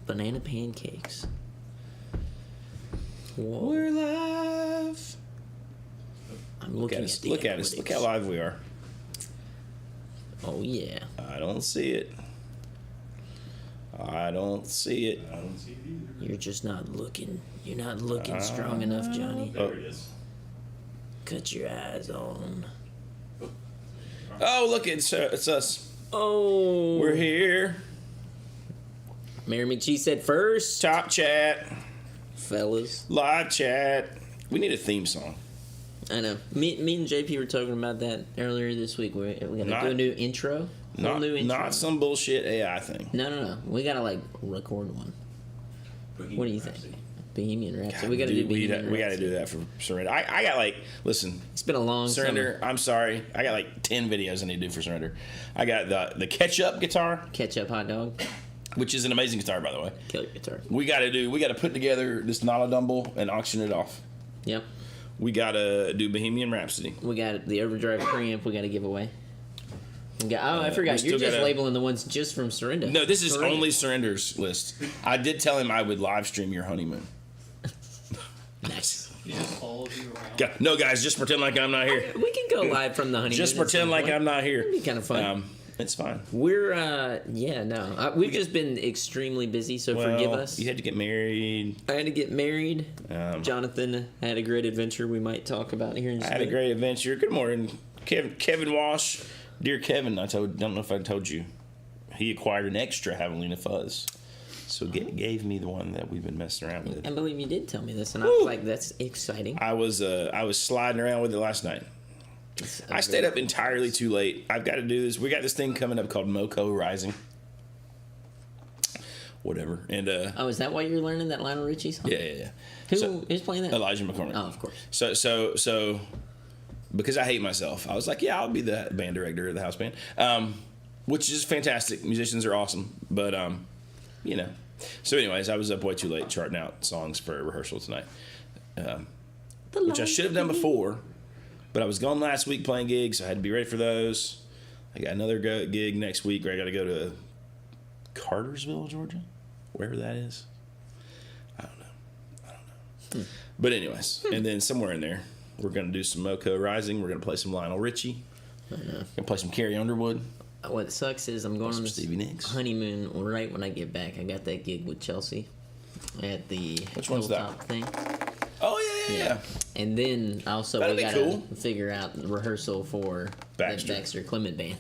Banana pancakes. Whoa. We're live. I'm looking at the Look at us. Look how live we are. Oh, yeah. I don't see it. I don't see it. I don't see it either. You're just not looking. You're not looking strong enough, Johnny. There it is. Cut your eyes on. Oh, look, it's us. Oh. We're here. Mary McGee said first. Top chat. Fellas. Live chat. We need a theme song. I know. Me and JP were talking about that earlier this week. We're going to do a new intro. Not some bullshit AI thing. No. We got to, like, record one. What do you think? Bohemian Rhapsody. God, We got to do Bohemian Rhapsody. We got to do that for Surrender. I got, like, listen. It's been a long Surrender. summer. I'm sorry. I got, like, 10 videos I need to do for Surrender. I got the ketchup guitar. Ketchup hot dog. Which is an amazing guitar, by the way. Killer guitar. We got to put together this Nala Dumble and auction it off. Yep. We got to do Bohemian Rhapsody. We got the overdrive preamp we got to give away. I forgot. You're just labeling the ones just from Surrender. No, this is only Surrender's list. I did tell him I would live stream your honeymoon. Nice. He just follows you around. No, guys, just pretend like I'm not here. We can go live from the honeymoon. Just pretend like I'm not here. It'd be kind of fun. It's fine. We're, we've just been extremely busy, so forgive us. You had to get married. I had to get married. Jonathan had a great adventure we might talk about here in just I had a great adventure. Good morning, Kevin Walsh. Dear Kevin, don't know if I told you, he acquired an extra Javelina fuzz. So gave me the one that we've been messing around with. I believe you did tell me this, and I was like, that's exciting. I was sliding around with it last night. I stayed up entirely too late. I've got to do this. We got this thing coming up called Moco Rising. Whatever. And is that why you're learning that Lionel Richie song? Yeah. Who's playing that? Elijah McCormick. Oh, of course. So because I hate myself, I was like, yeah, I'll be the band director of the house band, which is fantastic. Musicians are awesome, but you know. So, anyways, I was up way too late charting out songs for rehearsal tonight, which I should have done before. But I was gone last week playing gigs, so I had to be ready for those. I got another gig next week where I got to go to Cartersville, Georgia, wherever that is. I don't know. But anyways, and then somewhere in there, we're going to do some Moco Rising. We're going to play some Lionel Richie. We're going to play some Carrie Underwood. What sucks is I'm going on this Stevie Nicks. honeymoon right when I get back. I got that gig with Chelsea at the Which one's that? Hilltop thing. Oh, yeah. And then also That'd we be got to cool. figure out the rehearsal for Baxter. that Baxter Clement band.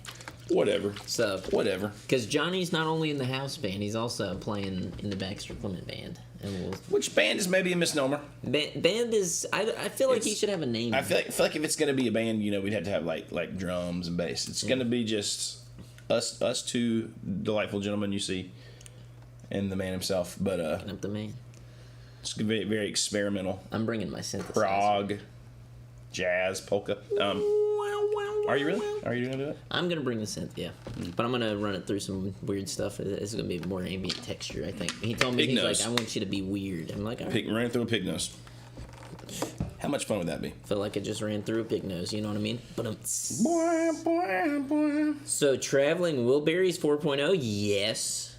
Whatever. So Whatever. because Johnny's not only in the house band, he's also playing in the Baxter Clement band. And Which band is maybe a misnomer? band is I feel like he should have a name. I feel like if it's going to be a band, we'd have to have like drums and bass. It's going to be just us two delightful gentlemen you see, and the man himself. But Up the man. it's very, very experimental. I'm bringing my synthesizer. Prog, jazz, polka. Are you really? Are you going to do it? I'm gonna bring the synth, yeah, but I'm gonna run it through some weird stuff. It's gonna be more ambient texture, I think. He told me Pig he's nose. like, I want you to be weird. I'm like, all right. Ran through a pig nose. How much fun would that be? Felt like I just ran through a pig nose. You know what I mean? But Boy. so Traveling Wilburys 4.0, yes.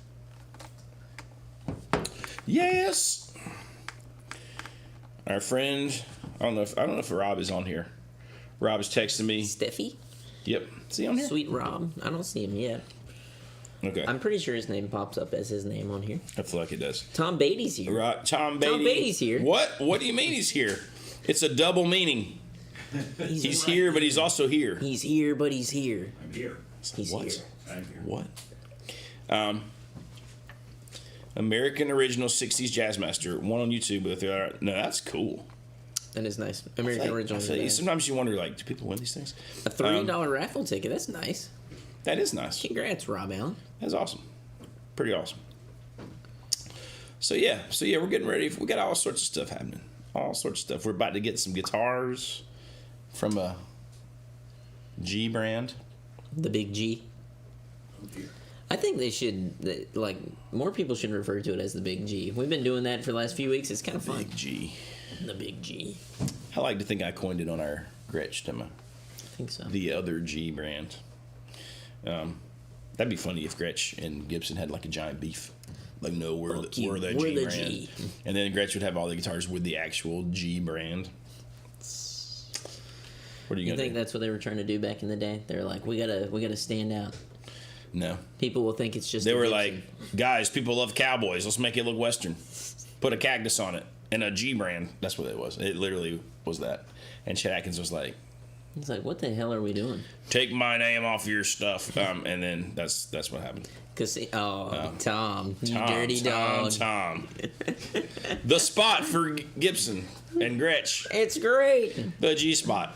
Yes. Our friend, I don't know if Rob is on here. Rob is texting me. Steffi, Yep. Is he on here? Sweet Rob. I don't see him yet. Okay. I'm pretty sure his name pops up as his name on here. I feel like it does. Tom Beatty's here. Right. Tom Beatty. Beatty's here. What? What do you mean he's here? It's a double meaning. He's here, but he's also here. He's here, but he's here. I'm here. He's What? here. I'm here. What? American Original 60s Jazz Master. One on YouTube. No, that's cool. That is nice. American Original. Sometimes you wonder, like, do people win these things? A $3 raffle ticket. That's nice. That is nice. Congrats, Rob Allen. That's awesome. Pretty awesome. So yeah, we're getting ready. We got all sorts of stuff happening. All sorts of stuff. We're about to get some guitars from a G brand. The Big G. I'm here. I think they should, more people should refer to it as the Big G. We've been doing that for the last few weeks. It's kind of fun. Big G. The Big G. I like to think I coined it on our Gretsch demo. I think so. The other G brand. That'd be funny if Gretsch and Gibson had like a giant beef. Like, no, we're the G brand. G. And then Gretsch would have all the guitars with the actual G brand. What are you think that's what they were trying to do back in the day? They're like, we gotta stand out. No. People will think it's just. They were like, guys, people love cowboys. Let's make it look Western. Put a cactus on it and a G brand. That's what it was. It literally was that. And Chet Atkins was like, he's like, what the hell are we doing? Take my name off your stuff. And then that's what happened. Tom, you dirty dog. Tom. The spot for Gibson and Gretsch. It's great. The G spot.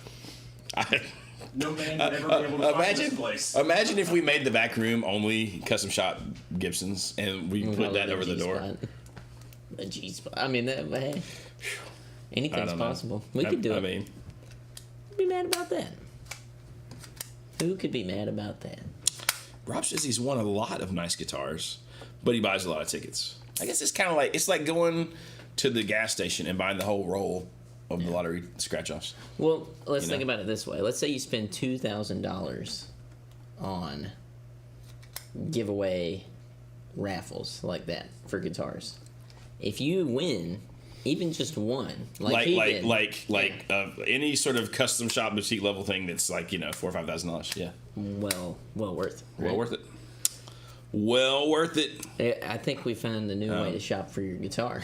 No man would ever be able to find this place. Imagine if we made the back room only custom shop Gibsons and we put that over the door. A G spot. I mean, hey, anything's possible. We could do it. I mean, be mad about that. Who could be mad about that? Rob says he's won a lot of nice guitars, but he buys a lot of tickets. I guess it's kind of like, it's like going to the gas station and buying the whole roll of the lottery scratch-offs. Well, let's think about it this way. Let's say you spend $2,000 on giveaway raffles like that for guitars. If you win, even just one, any sort of custom shop boutique level thing that's like, $4,000 or $5,000. Yeah. Well worth it. Right? Well worth it. I think we found a new way to shop for your guitar.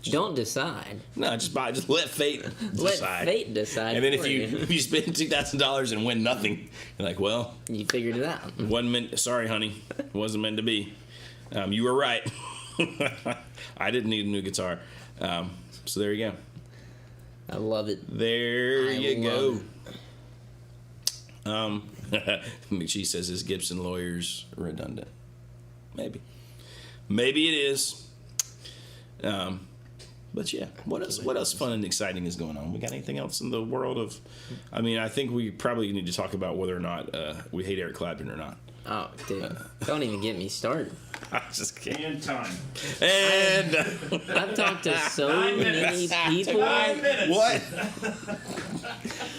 Don't decide. No, just buy. Just let fate decide. Let fate decide. And then if you spend $2,000 and win nothing, you're like, well, you figured it out. Wasn't meant. Sorry, honey, it wasn't meant to be. You were right. I didn't need a new guitar. So there you go. I love it. There you go. McGee says his Gibson lawyer's redundant. Maybe it is. But yeah, what else fun and exciting is going on? We got anything else in the world of? I mean, I think we probably need to talk about whether or not we hate Eric Clapton or not. Oh, dude, don't even get me started. I'm just kidding. And time. And I've talked to so many people. 9 minutes. What?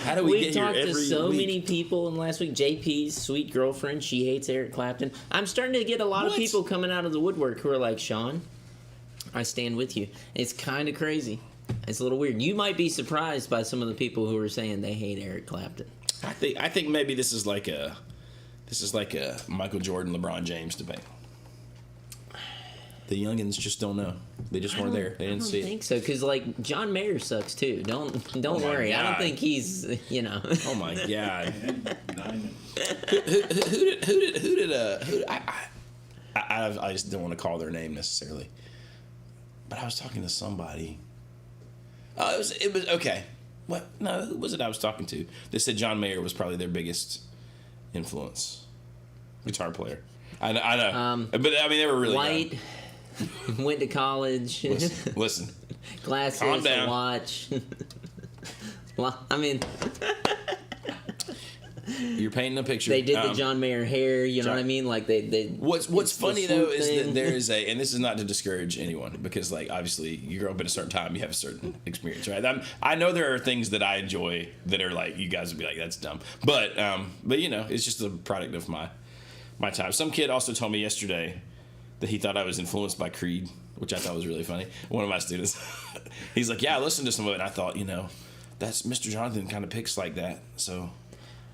How do we get here every week? We've talked to so many people in last week. JP's sweet girlfriend, she hates Eric Clapton. I'm starting to get a lot of people coming out of the woodwork who are like, Sean, I stand with you. It's kind of crazy. It's a little weird. You might be surprised by some of the people who are saying they hate Eric Clapton. I think maybe this is like a Michael Jordan, LeBron James debate. The youngins just don't know. They just weren't there. They didn't see it. I don't think so, because like John Mayer sucks too. Don't worry. I don't think he's Oh my god. I just don't want to call their name necessarily. But I was talking to somebody. Oh, it was okay. What? No, who was it I was talking to? They said John Mayer was probably their biggest influence, guitar player. I know, but I mean they were really white. Went to college. Listen. Glasses. Calm down. Watch. Well, I mean. You're painting a picture. They did the John Mayer hair, you know what I mean? Like they What's funny though is that there is and this is not to discourage anyone because like obviously you grow up at a certain time, you have a certain experience, right? I know there are things that I enjoy that are like you guys would be like that's dumb, but it's just a product of my time. Some kid also told me yesterday that he thought I was influenced by Creed, which I thought was really funny. One of my students, he's like, yeah, I listened to some of it, and I thought that's Mr. Jonathan kind of picks like that, so.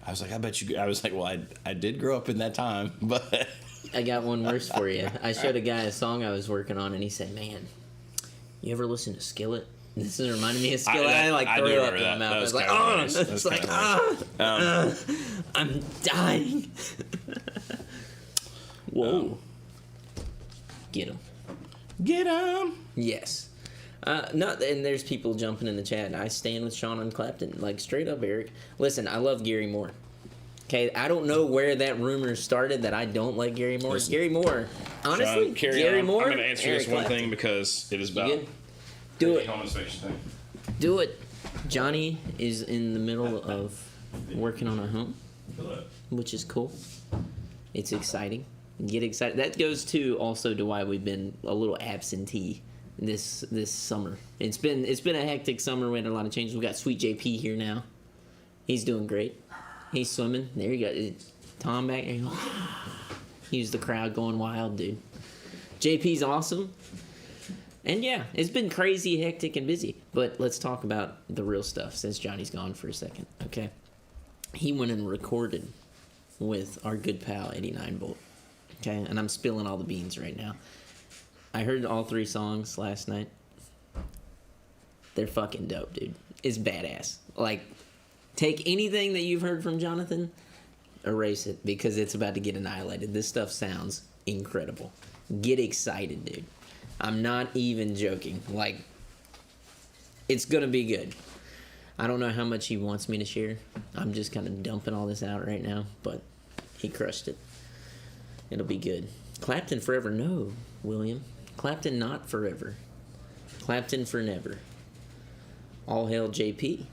I was like, I bet you. I was like, well, I did grow up in that time, but I got one worse for you. I showed a guy a song I was working on, and he said, "Man, you ever listen to Skillet?" This is reminding me of Skillet. I threw up in my mouth. I was like, "Oh!" It's like, I'm dying. Whoa! Get him! Get him! Yes. No, and there's people jumping in the chat. I stand with Sean on Clapton. Like, straight up, Eric. Listen, I love Gary Moore. Okay, I don't know where that rumor started that I don't like Gary Moore. Listen, Gary Moore. Honestly, Sean, Gary Moore. I'm going to answer Eric this one Clapton. thing because it is about Do it. Thing. Do it. Johnny is in the middle of working on a home, which is cool. It's exciting. Get excited. That goes to also to why we've been a little absentee this summer. It's been a hectic summer. We had a lot of changes. We got Sweet JP here now. He's doing great. He's swimming. There you go. Tom back there. He's the crowd going wild, dude. JP's awesome. And yeah, it's been crazy, hectic, and busy. But let's talk about the real stuff since Johnny's gone for a second, okay? He went and recorded with our good pal 89 Bolt, okay? And I'm spilling all the beans right now. I heard all 3 songs last night. They're fucking dope, dude. It's badass. Like, take anything that you've heard from Jonathan, erase it, because it's about to get annihilated. This stuff sounds incredible. Get excited, dude. I'm not even joking. Like, it's gonna be good. I don't know how much he wants me to share. I'm just kind of dumping all this out right now, but he crushed it. It'll be good. Clapton forever. No, William. Clapton not forever. Clapton for never. All hail JP.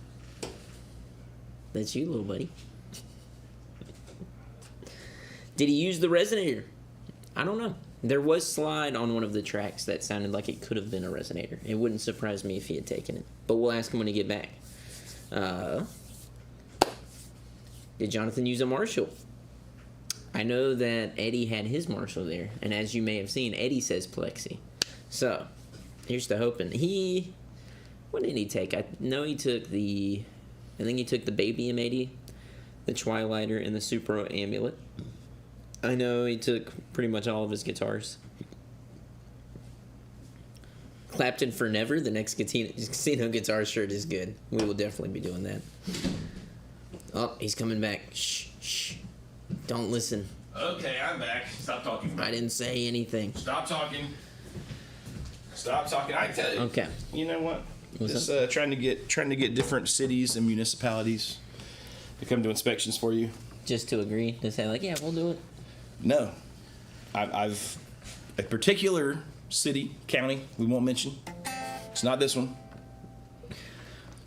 That's you, little buddy. Did he use the resonator? I don't know. There was slide on one of the tracks that sounded like it could have been a resonator. It wouldn't surprise me if he had taken it. But we'll ask him when he get back. Did Jonathan use a Marshall? I know that Eddie had his Marshall there. And as you may have seen, Eddie says Plexi. So, here's the hoping. What did he take? I know he took I think he took the Baby M80, the Twilighter, and the Supro Amulet. I know he took pretty much all of his guitars. Clapton for never. The next casino guitar shirt is good. We will definitely be doing that. Oh, he's coming back. Shh, shh. Don't listen. Okay, I'm back. Stop talking. I didn't say anything. Stop talking. Stop talking. I tell you. Okay. You know what? What's Just up? trying to get different cities and municipalities to come do inspections for you. Just to agree to say like, yeah, we'll do it. No, I've a particular city, county we won't mention. It's not this one.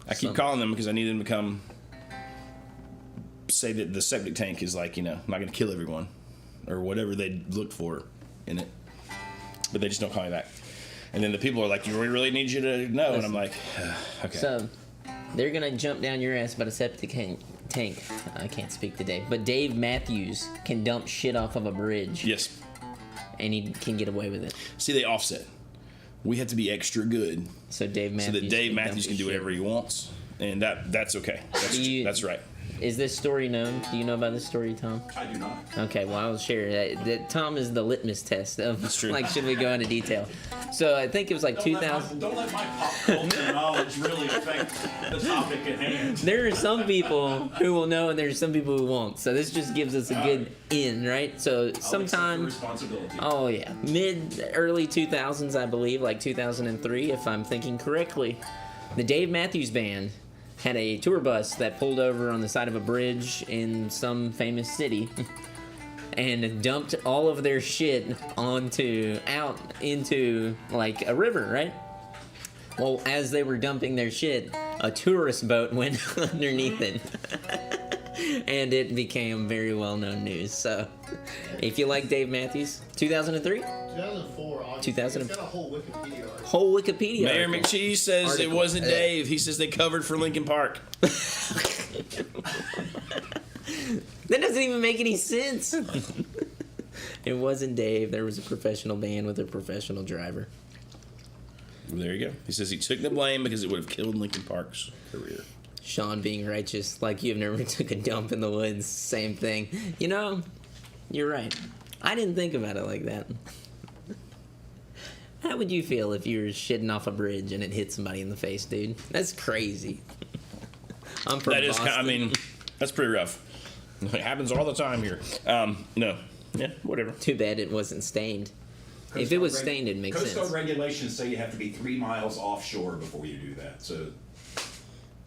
I keep calling them because I need them to come say that the septic tank is like, not going to kill everyone or whatever they looked for in it. But they just don't call me back. And then the people are like, "Do we really need you to know?" And I'm like, okay. So, they're going to jump down your ass about a septic tank. I can't speak today. But Dave Matthews can dump shit off of a bridge. Yes. And he can get away with it. See, they offset. We have to be extra good So Dave Matthews. so that Dave can Matthews dump can do his whatever he wants. And that's okay. That's right. Is this story known? Do you know about this story, Tom? I do not. Okay, well, I'll share that. Tom is the litmus test of, That's true. like, should we go into detail? So I think it was like 2000. Don't let my pop culture knowledge really affect the topic at hand. There are some people who will know, and there's some people who won't. So this just gives us a good in, right? So I'll accept the sometime, responsibility. oh yeah, early 2000s, I believe, like 2003, if I'm thinking correctly, the Dave Matthews Band had a tour bus that pulled over on the side of a bridge in some famous city and dumped all of their shit out into like a river, right? Well, as they were dumping their shit, a tourist boat went underneath it. And it became very well-known news. So, if you like Dave Matthews, 2003? 2004. 2000. It's got a whole Wikipedia article. Whole Wikipedia Mayor article. McCheese says Article. it wasn't Dave. He says they covered for Lincoln Park. That doesn't even make any sense. It wasn't Dave. There was a professional band with a professional driver. Well, there you go. He says he took the blame because it would have killed Lincoln Park's career. Sean being righteous, like you've never took a dump in the woods. Same thing. You know, you're right. I didn't think about it like that. How would you feel if you were shitting off a bridge and it hit somebody in the face, dude? That's crazy. I'm from That is, Boston. that's pretty rough. It happens all the time here. No. Yeah, whatever. Too bad it wasn't stained. If it was stained, it'd make Coast Guard sense. regulations say you have to be 3 miles offshore before you do that. So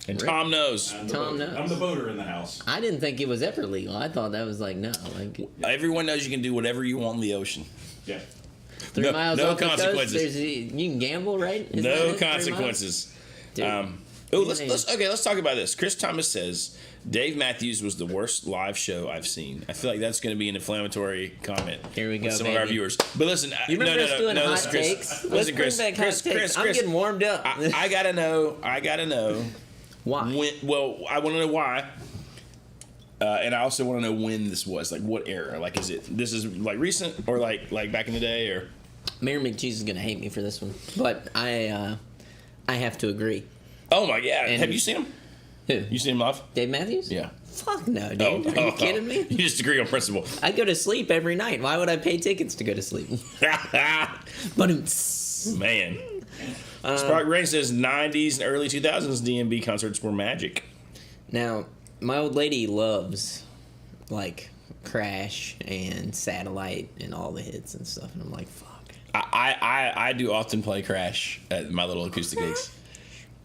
And Tom knows. I'm the Tom boater. knows. I'm the boater in the house. I didn't think it was ever legal. I thought that was like, no. Like, Everyone knows you can do whatever you want in the ocean. Yeah. 3 No- miles no off the coast, consequences. you can gamble, right? Isn't that No it? 3 miles? consequences. Dude. Let's talk about this. Chris Thomas says Dave Matthews was the worst live show I've seen. I feel like that's going to be an inflammatory comment. Here we go, with some of our baby. viewers. But listen, You remember us doing hot listen, Chris. takes? Let's Listen, bring Chris. back hot Chris, takes. I'm Chris, getting warmed up. I gotta know. Why? I want to know why. And I also want to know when this was. Like, what era? Like, this is like recent or like back in the day or? Mayor McCheese is gonna hate me for this one, but I have to agree. Oh my god! And- Have you seen him? Who? You seen him live? Dave Matthews? Yeah. Fuck no, dude. Are you kidding me? You just agree on principle. I go to sleep every night. Why would I pay tickets to go to sleep? But Man. Spark Rain says 90s and early 2000s DMB concerts were magic. now, my old lady loves like Crash and Satellite and all the hits and stuff, and I'm like, fuck. I do often play Crash at my little acoustic gigs.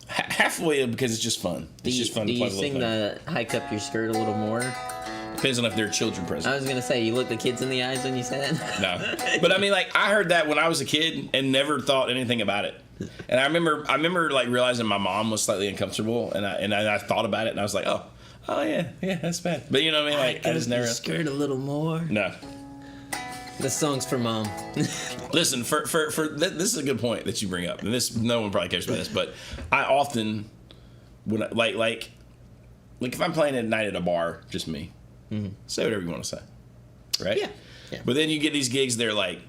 Halfway because it's just fun. It's just fun to Do play you the little sing thing. the hike up your skirt a little more? Depends on if there are children present. I was gonna say, you look the kids in the eyes when you said that. No, but I mean, like I heard that when I was a kid and never thought anything about it. And I remember like realizing my mom was slightly uncomfortable, and I thought about it, and I was like, oh yeah, that's bad. But you know what I mean? Like I just never. Skirt a little more. No. The song's for mom. Listen, for this is a good point that you bring up, and this no one probably cares about this, but I often when I, like if I'm playing at night at a bar, just me, say whatever you want to say, right? Yeah. But then you get these gigs, they're like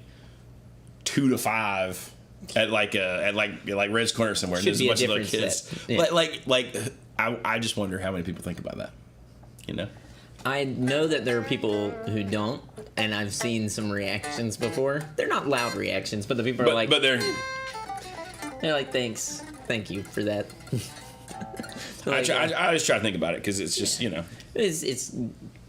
2 to 5 at like Red's Corner somewhere, Should and be there's a a bunch of little different kids. set. Yeah. Like I just wonder how many people think about that, you know? I know that there are people who don't, and I've seen some reactions before. They're not loud reactions, but the people are like, but they're like, thank you for that. Like, I always try to think about it because it's just you know. it's.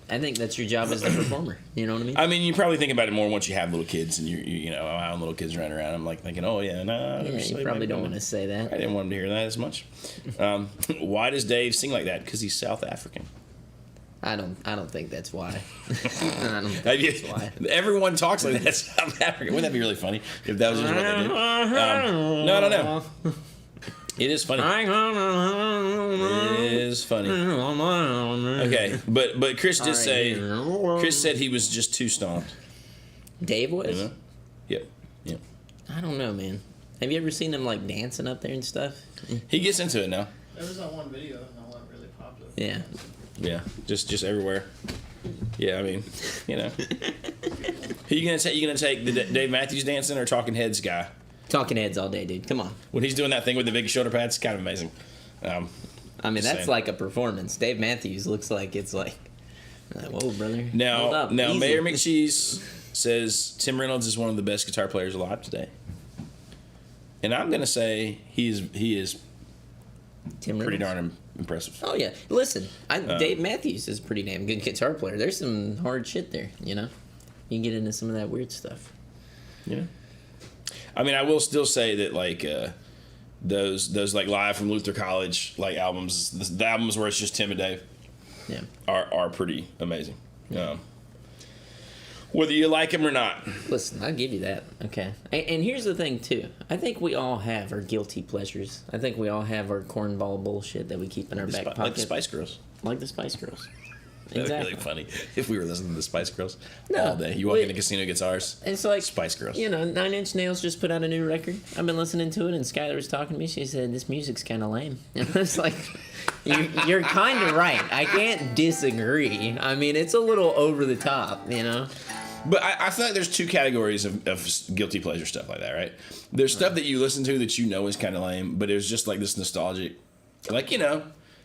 I think that's your job as the performer. You know what I mean? I mean, you probably think about it more once you have little kids and you know, I have little kids running around. I'm like thinking, oh yeah, no. Yeah, you probably don't want to say that. I didn't want him to hear that as much. Why does Dave sing like that? Because he's South African. I don't think that's why. I don't think Have you- that's why. Everyone talks like that South African. Wouldn't that be really funny if that was just what they did? No. It is funny. It is funny. Okay, but Chris did say Chris said he was just too stoned. Dave was. You know? Yep. I don't know, man. Have you ever seen him like dancing up there and stuff? He gets into it now. There was that one video and that went really popular. Yeah. Yeah, just everywhere. Yeah, I mean, you know. Who you gonna take? You gonna take the Dave Matthews dancing or Talking Heads guy? Talking Heads all day, dude. Come on. When he's doing that thing with the big shoulder pads, it's kind of amazing. I mean, Just that's saying. like a performance. Dave Matthews looks like it's like, whoa, brother. Hold Now, up, now, easy. Mayor McCheese says Tim Reynolds is one of the best guitar players alive today, and I'm gonna say he is Tim pretty Reynolds? darn impressive. Oh yeah, listen, Dave Matthews is a pretty damn good guitar player. There's some hard shit there, you know. You can get into some of that weird stuff. Yeah. I mean, I will still say that like those like live from Luther College like albums, the albums where it's just Tim and Dave, Yeah. are pretty amazing. Whether you like them or not. Listen, I'll give you that. Okay. And here's the thing too. I think we all have our guilty pleasures. I think we all have our cornball bullshit that we keep in our back pocket. Like the Spice Girls. Like the Spice Girls. That'd Exactly. be really funny if we were listening to the Spice Girls No, all day. You walk we- in the casino, gets ours. And so, like, Spice Girls. You know, 9 Inch Nails just put out a new record. I've been listening to it, and Skylar was talking to me. She said, this music's kind of lame. And I was like, you're kind of right. I can't disagree. I mean, it's a little over the top, you know? But I feel like there's two categories of guilty pleasure stuff like that, right? There's stuff that you listen to that you know is kind of lame, but it was just like this nostalgic, like, you know,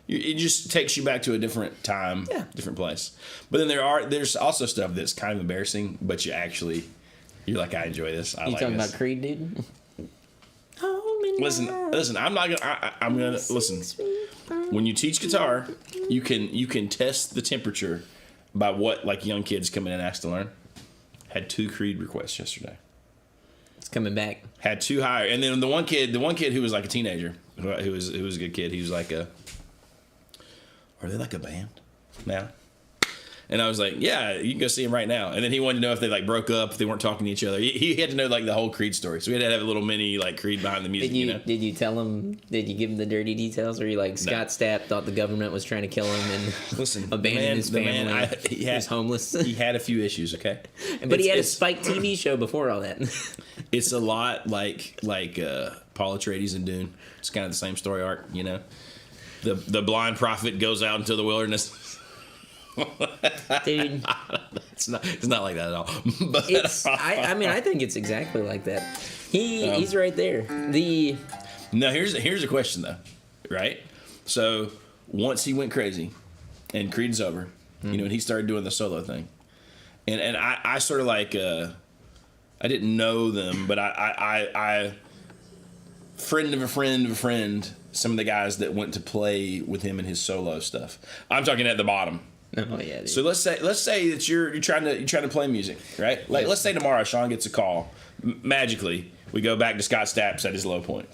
it just takes you back to a different time, different place. But then there's also stuff that's kind of embarrassing, but you're like, I enjoy this. I You like talking this. about Creed, dude? Listen. I'm not gonna. I'm gonna listen. When you teach guitar, you can test the temperature by what like young kids come in and ask to learn. Had 2 Creed requests yesterday. It's coming back. Had 2 higher, and then the one kid who was like a teenager, who was a good kid. He was like are they like a band now? And I was like, yeah, you can go see him right now. And then he wanted to know if they like broke up, if they weren't talking to each other. He had to know like the whole Creed story. So we had to have a little mini like Creed behind the music. Did you tell him? Did you give him the dirty details? Or you like Scott Stapp thought the government was trying to kill him and Listen, abandoned his family? He was homeless. He had a few issues, okay? But he had a It's- Spike TV show before all that. It's a lot like Paul Atreides and Dune. It's kind of the same story arc, you know. The blind prophet goes out into the wilderness. Dude, It's not like that at all. But I mean, I think it's exactly like that. He's right there. no, here's a question though, right? So once he went crazy, and Creed's over, you know, and he started doing the solo thing, and I sort of like I didn't know them, but I friend of a friend of a friend, some of the guys that went to play with him in his solo stuff. I'm talking at the bottom. Oh yeah. Dude. So let's say that you're trying to play music, right? Like let's say tomorrow Sean gets a call, magically we go back to Scott Stapp's at his low point.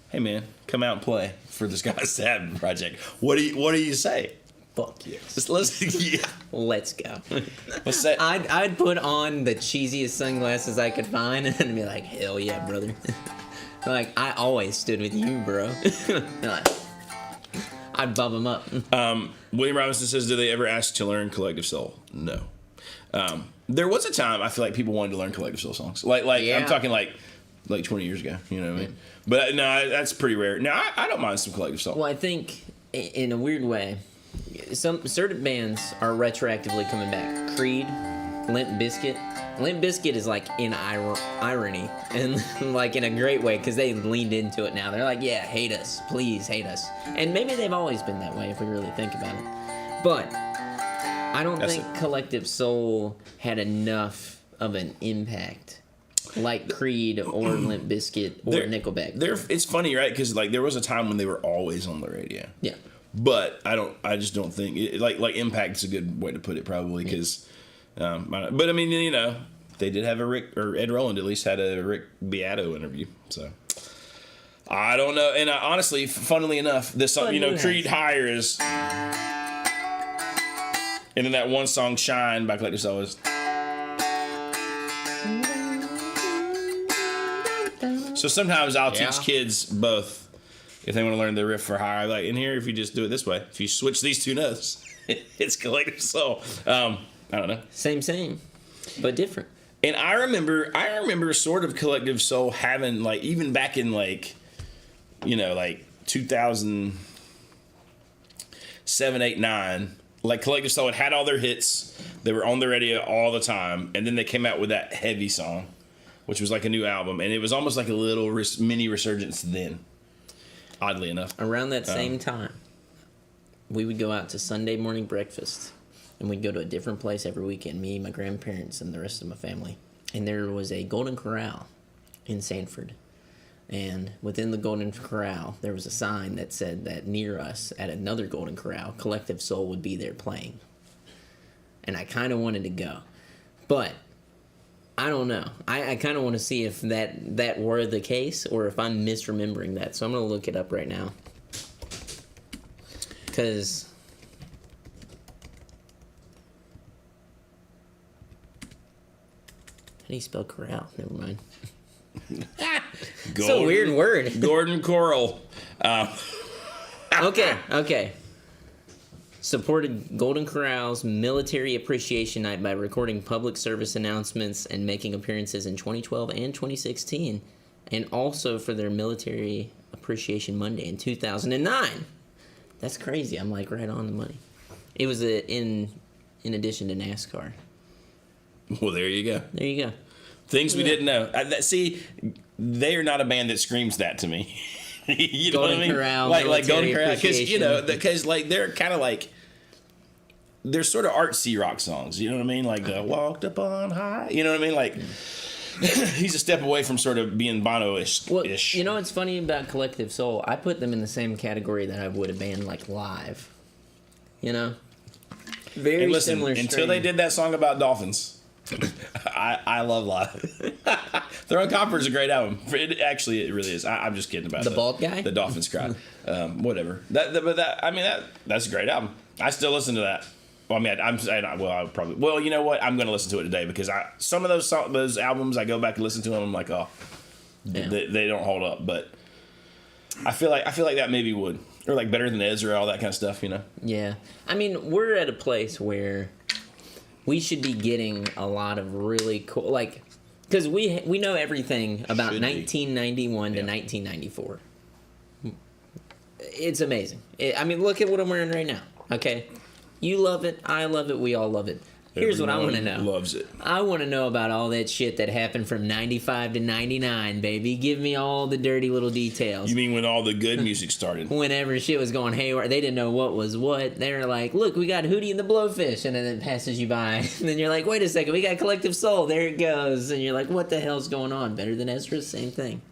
Hey man, come out and play for the Scott Stapp project. What do you say? Fuck yes. Let's go. Let's say I'd put on the cheesiest sunglasses I could find and be like, hell yeah, brother. Like I always stood with you, bro. Like, I'd bump him up. William Robinson says, do they ever ask to learn Collective Soul? No. There was a time I feel like people wanted to learn Collective Soul songs. Like yeah. I'm talking like 20 years ago. You know what I mean? But no, that's pretty rare. Now I don't mind some Collective Soul. Well, I think in a weird way, some certain bands are retroactively coming back. Creed, Limp Bizkit. Limp Bizkit is like in irony and like in a great way because they leaned into it now. They're like, yeah, hate us, please hate us. And maybe they've always been that way if we really think about it. But I don't think Collective Soul had enough of an impact like Creed or Limp Bizkit or Nickelback. It's funny, right? Because like there was a time when they were always on the radio. Yeah. But I just don't think like impact is a good way to put it probably because. But I mean, you know, they did have Ed Roland at least had a Rick Beato interview, so I don't know. And honestly, funnily enough, this song, you know, Creed Higher is, and then that one song Shine by Collective Soul is. So sometimes I'll teach kids both if they want to learn the riff for Higher. Like in here, if you just do it this way, if you switch these two notes, it's Collective Soul. I don't know. Same, but different. And I remember sort of Collective Soul having like even back in like, you know, like 2007, 8, 9, like Collective Soul had all their hits. They were on the radio all the time, and then they came out with that Heavy song, which was like a new album, and it was almost like a little mini resurgence then. Oddly enough, around that same time, we would go out to Sunday morning breakfast. And we'd go to a different place every weekend, me, my grandparents, and the rest of my family. And there was a Golden Corral in Sanford. And within the Golden Corral, there was a sign that said that near us, at another Golden Corral, Collective Soul would be there playing. And I kind of wanted to go. But I don't know. I kind of want to see if that were the case or if I'm misremembering that. So I'm going to look it up right now. Because... How do you spell corral? Never mind. It's a weird word. Gordon Coral. Okay. Supported Golden Corral's Military Appreciation Night by recording public service announcements and making appearances in 2012 and 2016, and also for their Military Appreciation Monday in 2009. That's crazy. I'm like right on the money. It was in addition to NASCAR. Well, there you go. There you go. Things we didn't know. See, they are not a band that screams that to me. You know Golden what I mean? Corral, like Golden Corral, Appreciation. because like they're kind of like they're sort of artsy rock songs. You know what I mean? Like Walked Up on High. You know what I mean? Like he's a step away from sort of being Bono-ish. Well, you know what's funny about Collective Soul? I put them in the same category that I would a band like Live. You know, very similar. Until they did that song about dolphins. I love Live. Throwing Copper is a great album. It really is. I'm just kidding about the bald guy. The Dolphins Cry. Whatever. That's a great album. I still listen to that. Well, I mean, I probably. Well, you know what? I'm going to listen to it today because some of those albums I go back and listen to them. I'm like, oh, they don't hold up. But I feel like that maybe would, or like Better Than Ezra, all that kind of stuff. You know? Yeah. I mean, we're at a place where we should be getting a lot of really cool, like, because we know everything about 1991 to 1994. It's amazing. I mean, look at what I'm wearing right now. Okay, You love it. I love it. We all love it. Here's what I want to know. Loves it. I want to know about all that shit that happened from 95 to 99, baby. Give me all the dirty little details. You mean when all the good music started? Whenever shit was going haywire, they didn't know what was what. They were like, look, we got Hootie and the Blowfish, and then it passes you by. And then you're like, wait a second, we got Collective Soul. There it goes. And you're like, what the hell's going on? Better Than Ezra? Same thing.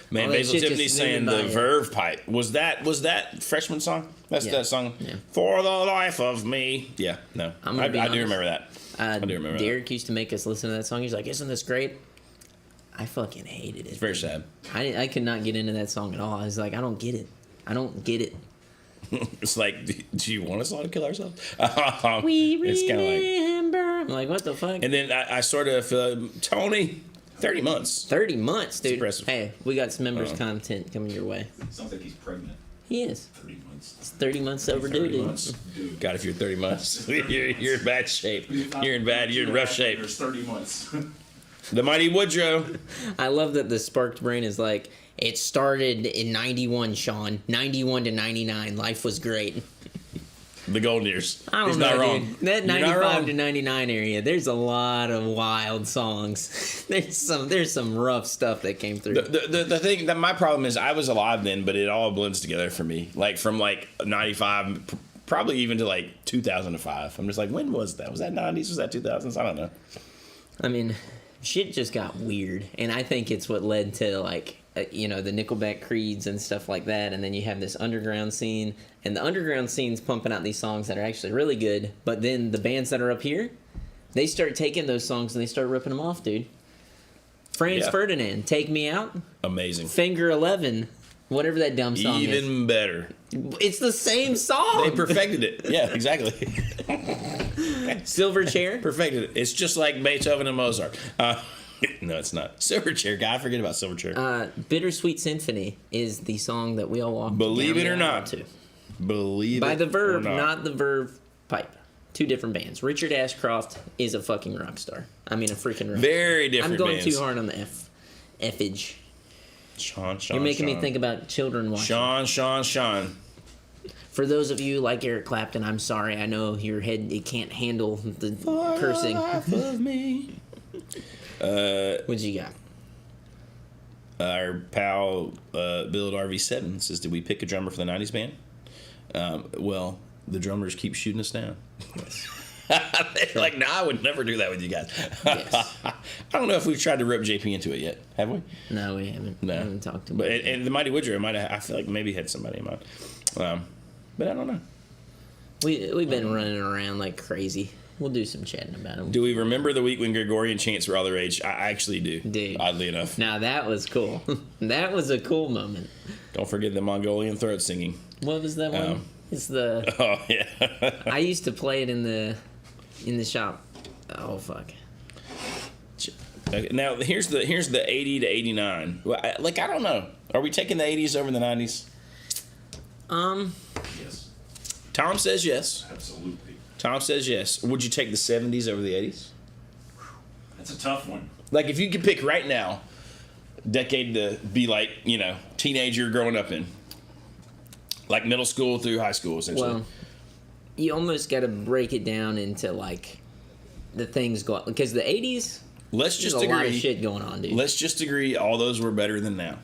Man, All that Basil shit Tiffany just saying moving the by Verve pipe. Was that freshman song? That's Yeah. that song. Yeah. For the life of me. Yeah, no. I'm I gonna be do honest. remember that. I do remember Derek used to make us listen to that song. He's like, isn't this great? I fucking hated it. It's very sad. I could not get into that song at all. I was like, I don't get it. I don't get it. It's like, do you want us all to kill ourselves? We it's kind of like, remember. I'm like, what the fuck? and then I sort of feel, Tony, 30 months. 30 months, dude. impressive. Hey, we got some members content coming your way. Sounds like he's pregnant. He is. 30 months. It's 30 months overdue, 30 dude. months. Dude. God, if you're 30 months, you're in bad shape. You're in rough shape. There's 30 months. The mighty Woodrow. I love that the sparked brain is like, it started in 91, Sean. 91 to 99. Life was great. The golden years. I don't He's know, not wrong. dude. That You're not 95 wrong. to 99 area, there's a lot of wild songs. there's some rough stuff that came through. The thing that my problem is, I was alive then, but it all blends together for me. Like from like 95, probably even to like 2005. I'm just like, when was that? Was that 90s? Was that 2000s? I don't know. I mean, shit just got weird, and I think it's what led to like the Nickelback creeds and stuff like that, and then you have this underground scene, and the underground scene's pumping out these songs that are actually really good, but then the bands that are up here, they start taking those songs and they start ripping them off, dude. Franz Yeah. Ferdinand, Take Me Out, Amazing. Finger 11, whatever that dumb song is. Even better. It's the same song. They perfected it. Yeah, exactly. Silver Chair. Perfected it. It's just like Beethoven and Mozart. No, it's not. Silverchair, guy. I forget about Silverchair. Bittersweet Symphony is the song that we all walk Believe down it the or aisle not. to. Believe By it the or Verve, not. not the Verve Pipe. Two different bands. Richard Ashcroft is a fucking rock star. I mean, a freaking rock Very star. different I'm going bands. too hard on the F-age. Sean. You're making me think about children watching. Sean. For those of you like Eric Clapton, I'm sorry. I know your head it can't handle the cursing. Life of me. What you got? Our pal Bill at RV7 says, did we pick a drummer for the 90s band? Well, the drummers keep shooting us down. They're like, nah, I would never do that with you guys. Yes. I don't know if we've tried to rope JP into it yet. Have we? No, we haven't. No. We haven't talked about But it. and the Mighty Woodrow might have, I feel like maybe had somebody in mind. But I don't know. We've been running around like crazy. We'll do some chatting about them. Do we remember the week when Gregorian chants were all the rage? I actually do. Dude. Oddly enough. Now that was cool. That was a cool moment. Don't forget the Mongolian throat singing. What was that one? It's the Oh, yeah. I used to play it in the shop. Oh fuck. Okay, now here's the 80 to 89. Well, I don't know. Are we taking the 80s over the 90s? Yes, Tom says yes. absolutely. Tom says yes. Would you take the 70s over the 80s? That's a tough one. Like if you could pick right now, decade to be like, teenager growing up in. Like middle school through high school, essentially. Well, you almost got to break it down into like the things going because the 80s. Let's There's just a lot of agree. shit going on, dude. Let's just agree all those were better than now.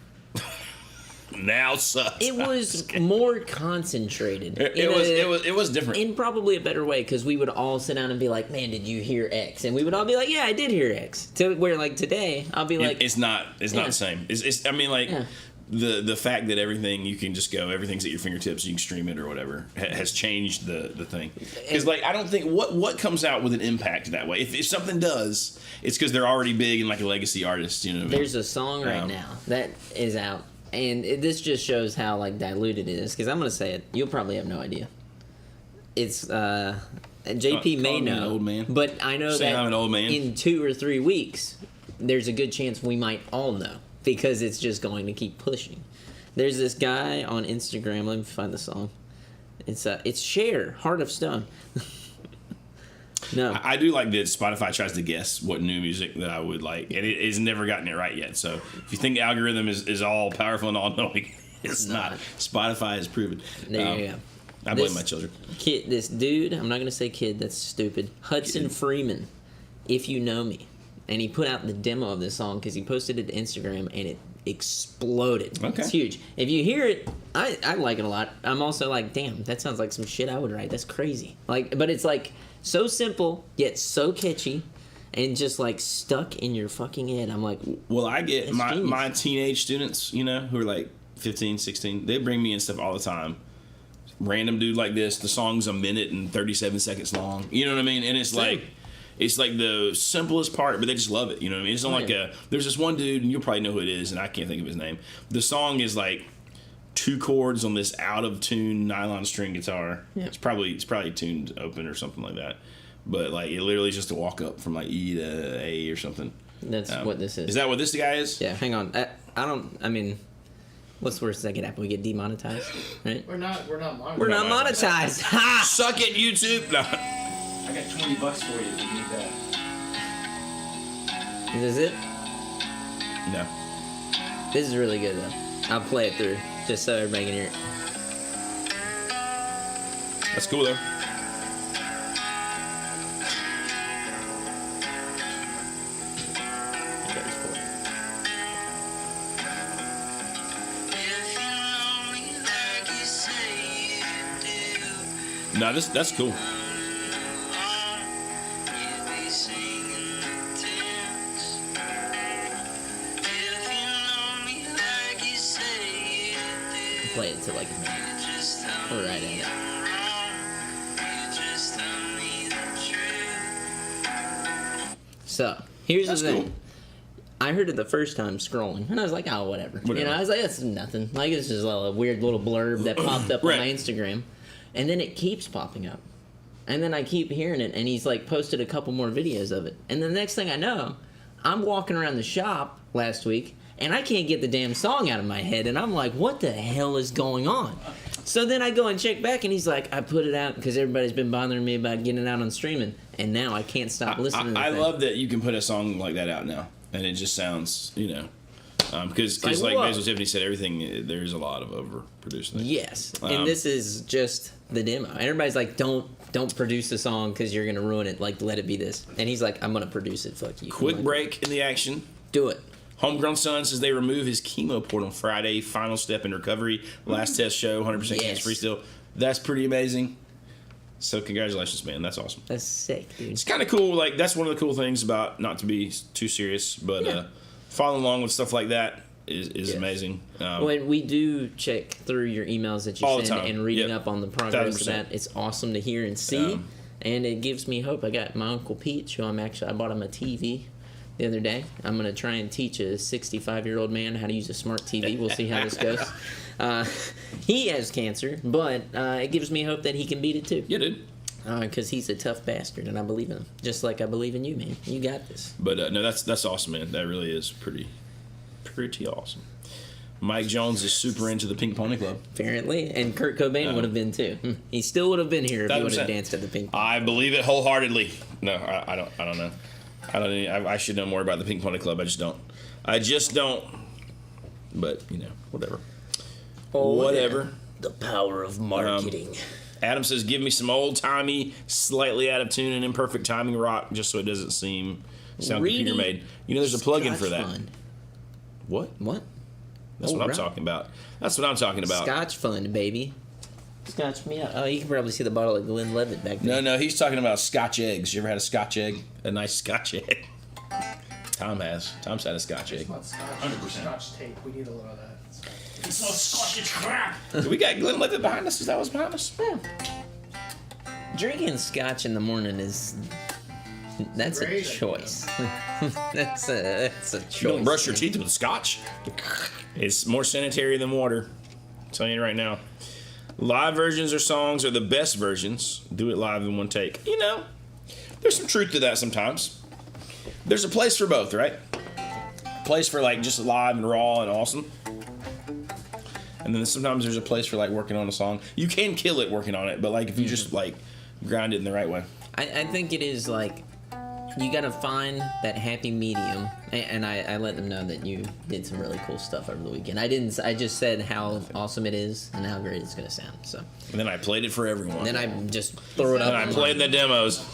Now sucks. It was more concentrated. It was different. In probably a better way because we would all sit down and be like, "Man, did you hear X?" And we would all be like, "Yeah, I did hear X." To where like today, I'll be like, It's not the same. It's I mean like Yeah. the fact that everything you can just go, everything's at your fingertips, you can stream it or whatever, has changed the thing. Because like I don't think what comes out with an impact that way. If something does, it's because they're already big and like a legacy artist. You know what I mean? There's a song right now that is out, and this just shows how like diluted it is. Because I'm gonna say it, you'll probably have no idea. It's JP may Calling me an know, old man? but I know Saying that I'm an old man? in 2 or 3 weeks, there's a good chance we might all know because it's just going to keep pushing. There's this guy on Instagram. Let me find the song. It's Cher, Heart of Stone. No. I do like that Spotify tries to guess what new music that I would like, and it has never gotten it right yet. So if you think the algorithm is all powerful and all knowing, it's not. Spotify has proven. There you go. I blame my children. Kid, this dude, I'm not going to say kid, that's stupid. Hudson Freeman, If You Know Me. And he put out the demo of this song because he posted it to Instagram and it exploded. Okay. It's huge. If you hear it, I like it a lot. I'm also like, damn, that sounds like some shit I would write. That's crazy. Like, but it's like so simple yet so catchy and just like stuck in your fucking head. I'm like, well, I get that's genius. my teenage students, you know, who are like 15, 16, they bring me in stuff all the time. Random dude like this, the song's a minute and 37 seconds long. You know what I mean? And it's like the simplest part, but they just love it. You know what I mean? It's not like there's this one dude, and you'll probably know who it is, and I can't think of his name. The song is like 2 chords on this out of tune nylon string guitar. Yeah. It's probably tuned open or something like that. But like it literally is just a walk up from like E to A or something. That's what this is. Is that what this guy is? Yeah, hang on. I mean, what's the worst that could happen? We get demonetized, right? We're not monetized. We're not monetized. Ha! Suck it, YouTube. No. I got $20 for you if you need that. Is this it? No. This is really good though. I'll play it through just so everybody can hear it. That's cool though. No, that's cool. Play it to like a minute. We're right in it. So, here's the thing. Cool. I heard it the first time scrolling, and I was like, oh, whatever. You know, I was like, that's nothing. Like, it's just a weird little blurb that popped up Right. on my Instagram. And then it keeps popping up. And then I keep hearing it, and he's like posted a couple more videos of it. And the next thing I know, I'm walking around the shop last week, and I can't get the damn song out of my head. And I'm like, what the hell is going on? So then I go and check back, and he's like, I put it out because everybody's been bothering me about getting it out on streaming. And now I can't stop listening to it. I love that you can put a song like that out now. And it just sounds, you know, because like Basil Tiffany said, everything, there's a lot of overproducing it. Yes. And this is just the demo. Everybody's like, don't produce a song because you're going to ruin it. Like, let it be this. And he's like, I'm going to produce it. Fuck you. Quick break in the action. Do it. Homegrown Son says they remove his chemo port on Friday. Final step in recovery. Last test show, 100% cancer-free still. That's pretty amazing. So congratulations, man. That's awesome. That's sick, dude. It's kind of cool. Like, that's one of the cool things about, not to be too serious, but following along with stuff like that is amazing. When we do check through your emails that you send and reading up on the progress 1,000%. of that, it's awesome to hear and see. And it gives me hope. I got my Uncle Peach, who I bought him a TV the other day. I'm going to try and teach a 65-year-old man how to use a smart TV. We'll see how this goes. He has cancer, but it gives me hope that he can beat it too. Yeah, dude. Because he's a tough bastard, and I believe in him. Just like I believe in you, man. You got this. But no, that's awesome, man. That really is pretty awesome. Mike Jones is super into the Pink Pony Club. Apparently, and Kurt Cobain would have been too. He still would have been here if he would have danced at the Pink Pony. I believe it wholeheartedly. No, I don't know. I should know more about the Pink Pony Club. I just don't. But you know, whatever. Whatever. The power of marketing. Adam says, "Give me some old-timey, slightly out of tune and imperfect timing rock, just so it doesn't sound computer made." You know, there's a plugin for that. Fund. What? That's Oh, what I'm right. talking about. That's what I'm talking about. Scotch Fund, baby. Scotch me out. Oh, you can probably see the bottle of Glenlivet back there. No, he's talking about Scotch eggs. You ever had a Scotch egg? A nice Scotch egg. Tom has. Tom's had a Scotch egg. Scotch, 100%. Scotch tape. We need a lot of that. It's so Scottish crap. We got Glenlivet behind us. Is that what's behind us? Yeah. Drinking Scotch in the morning that's a Great choice. that's a choice. You don't brush your teeth with Scotch. It's more sanitary than water. I'm telling you right now. Live versions or songs are the best versions. Do it live in one take. You know, there's some truth to that sometimes. There's a place for both, right? A place for like just live and raw and awesome. And then sometimes there's a place for like working on a song. You can kill it working on it, but like if you just like grind it in the right way. I think it is like you gotta find that happy medium, and I let them know that you did some really cool stuff over the weekend. I just said how awesome it is and how great it's gonna sound. So And then I played it for everyone. then I just throw it up. And I online. played the demos.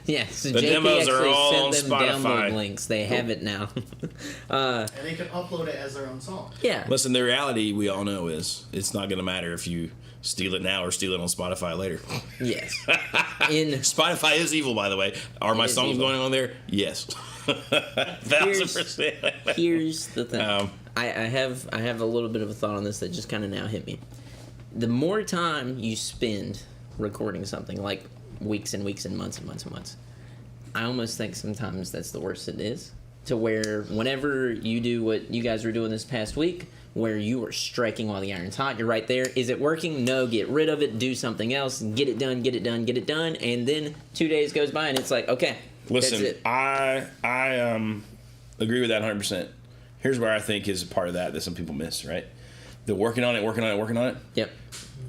Yeah, so The JP demos are actually all sent them on download Spotify. links. They have it now. And they can upload it as their own song. Yeah. Listen, the reality we all know is it's not going to matter if you steal it now or steal it on Spotify later. Yes. In Spotify is evil, by the way. Are my is songs evil. going on there? Yes. 1000%. Here's the thing. Um, I have a little bit of a thought on this that just kind of now hit me. The more time you spend recording something, like weeks and weeks and months and months and months, I almost think sometimes that's the worst it is. To where whenever you do what you guys were doing this past week, where you were striking while the iron's hot, you're right there. Is it working? No, get rid of it, do something else, get it done, get it done, get it done, and then 2 days goes by and it's like, okay, Listen, that's it. I agree with that 100%. Here's where I think is a part of that some people miss, right? The working on it. Yep.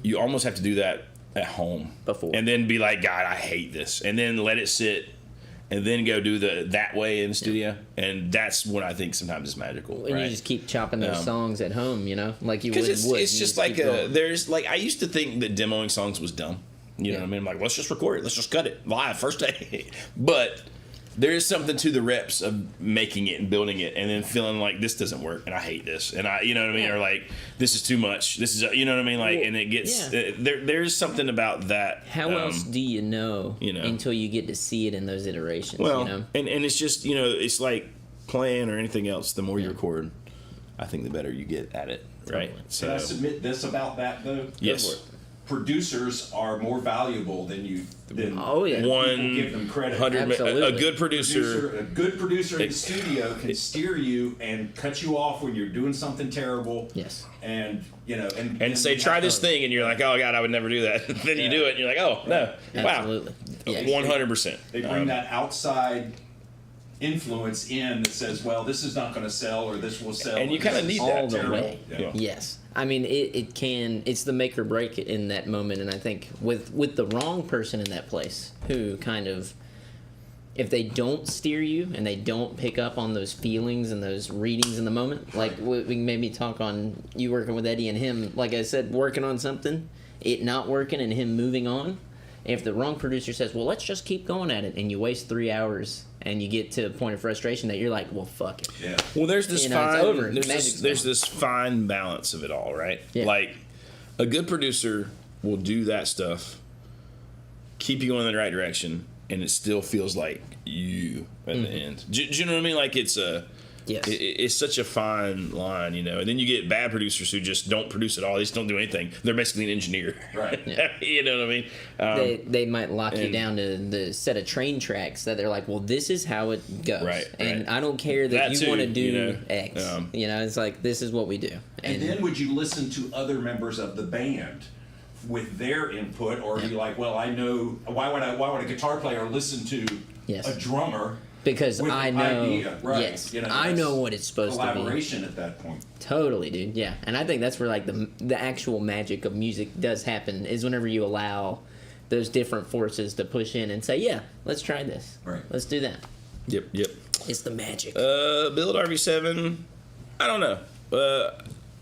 You almost have to do that at home Before. and then be like, God, I hate this, and then let it sit, and then go do that way in the studio, and that's what I think sometimes is magical. And right? you just keep chopping those songs at home, you know, like you would. Because wood. it's You just like keep going. there's like I used to think that demoing songs was dumb. You know what I mean? I'm like, let's just record it. Let's just cut it live first day. But there is something to the reps of making it and building it, and then feeling like this doesn't work, and I hate this, and you know what I mean, or like this is too much. This is, you know what I mean, like, and it gets there's something about that. How else do you know, until you get to see it in those iterations? Well, you know? and it's just, it's like playing or anything else. The more you record, I think the better you get at it, right? Can I submit this about that though? Yes. Producers are more valuable than Oh, yeah. people 100 give them credit. Absolutely. A good producer. A good producer in the studio can steer you and cut you off when you're doing something terrible. Yes. And And say, try this thing, and you're like, oh God, I would never do that. Then you do it, and you're like, oh no, Absolutely. wow, Yes. 100%. They bring that outside influence in that says, well, this is not going to sell, or this will sell. And you or kinda this need is that. All the terrible. way. Yeah. Yes. I mean, it's the make or break in that moment, and I think with the wrong person in that place, who kind of, if they don't steer you and they don't pick up on those feelings and those readings in the moment, like we can maybe talk on you working with Eddie and him, like I said, working on something, it not working and him moving on. If the wrong producer says, well, let's just keep going at it, and you waste 3 hours and you get to a point of frustration that you're like, well, fuck it. Yeah. Well, there's this It's fine, over. there's this fine balance of it all, right? Yeah. Like a good producer will do that stuff, keep you going in the right direction, and it still feels like you at the end. Do you know what I mean? Like it's Yes. it's such a fine line, And then you get bad producers who just don't produce at all. They just don't do anything. They're basically an engineer, Right. you know what I mean? They might lock you and- down to the set of train tracks that they're like, well, this is how it goes, Right, and right. I don't care that That you too, want to do you know, X. yeah. It's like this is what we do, And then would you listen to other members of the band with their input, or are you like, well, I know why would a guitar player listen to Yes. a drummer? because with I an know, idea, right? yes, I that's know what it's supposed to be. collaboration at that point. Totally, dude. Yeah, and I think that's where like the actual magic of music does happen is whenever you allow those different forces to push in and say, yeah, let's try this, Right. let's do that. Yep. It's the magic. Build RV7. I don't know.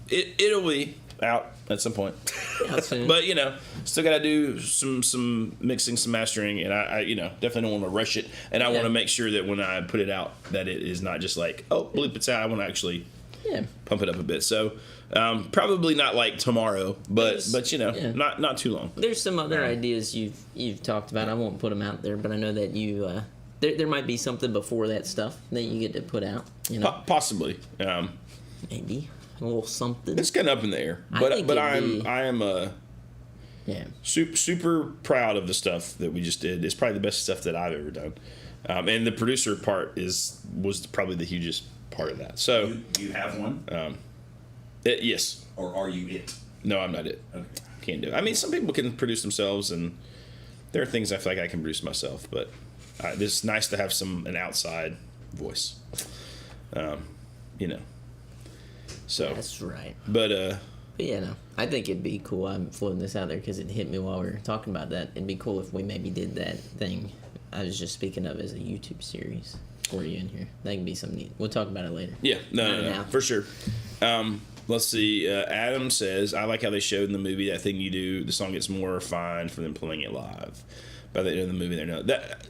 It'll be out at some point. How soon? But still got to do some mixing, some mastering, and I definitely don't want to rush it, and I want to make sure that when I put it out, that it is not just like, oh, bloop, it's out. I want to actually pump it up a bit. So probably not like tomorrow, but not too long. There's some other ideas you've talked about. I won't put them out there, but I know that you there might be something before that stuff that you get to put out. Possibly. Maybe a little something. It's kind of up in the air, I but think I it'd be- am super proud of the stuff that we just did. It's probably the best stuff that I've ever done, and the producer part was probably the hugest part of that. So You have one, yes, or are you it? no, I'm not it. Okay. Can't do it. I mean, some people can produce themselves, and there are things I feel like I can produce myself, but it's nice to have an outside voice. So, That's right. but But yeah, no, I think it'd be cool. I'm floating this out there because it hit me while we were talking about that. It'd be cool if we maybe did that thing I was just speaking of as a YouTube series for you in here. That can be something neat. We'll talk about it later. Yeah, Not no, now. for sure. Let's see. Adam says, I like how they showed in the movie that thing you do. The song gets more refined for them playing it live. By the end of the movie, they know that.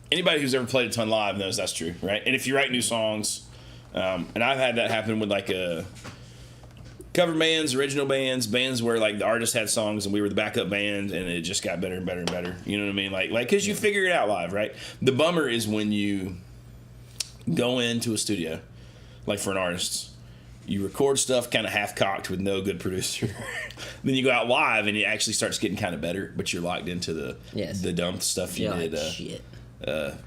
Anybody who's ever played a ton live knows that's true, right? And if you write new songs, and I've had that happen with like cover bands, original bands where like the artist had songs and we were the backup band, and it just got better and better and better. You know what I mean? Like because you figure it out live, right? The bummer is when you go into a studio, like for an artist, you record stuff kind of half-cocked with no good producer. Then you go out live and it actually starts getting kind of better, but you're locked into the dumb stuff you did shit.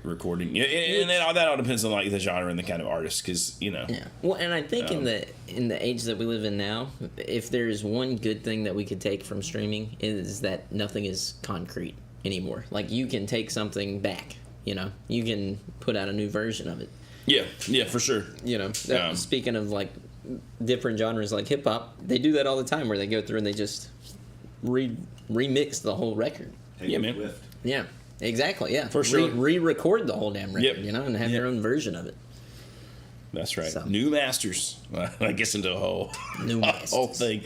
Recording. And then that all depends on like the genre and the kind of artist, because Yeah. Well, and I think in the age that we live in now, if there is one good thing that we could take from streaming is that nothing is concrete anymore. Like you can take something back. You can put out a new version of it. Yeah, for sure. Speaking of like different genres like hip hop, they do that all the time where they go through and they just remix the whole record. Man. Swift. Yeah, exactly. Yeah, For sure. Re-record the whole damn record, Yep. and have their own version of it. That's right. So. New masters. I guess into a whole Masters. whole thing.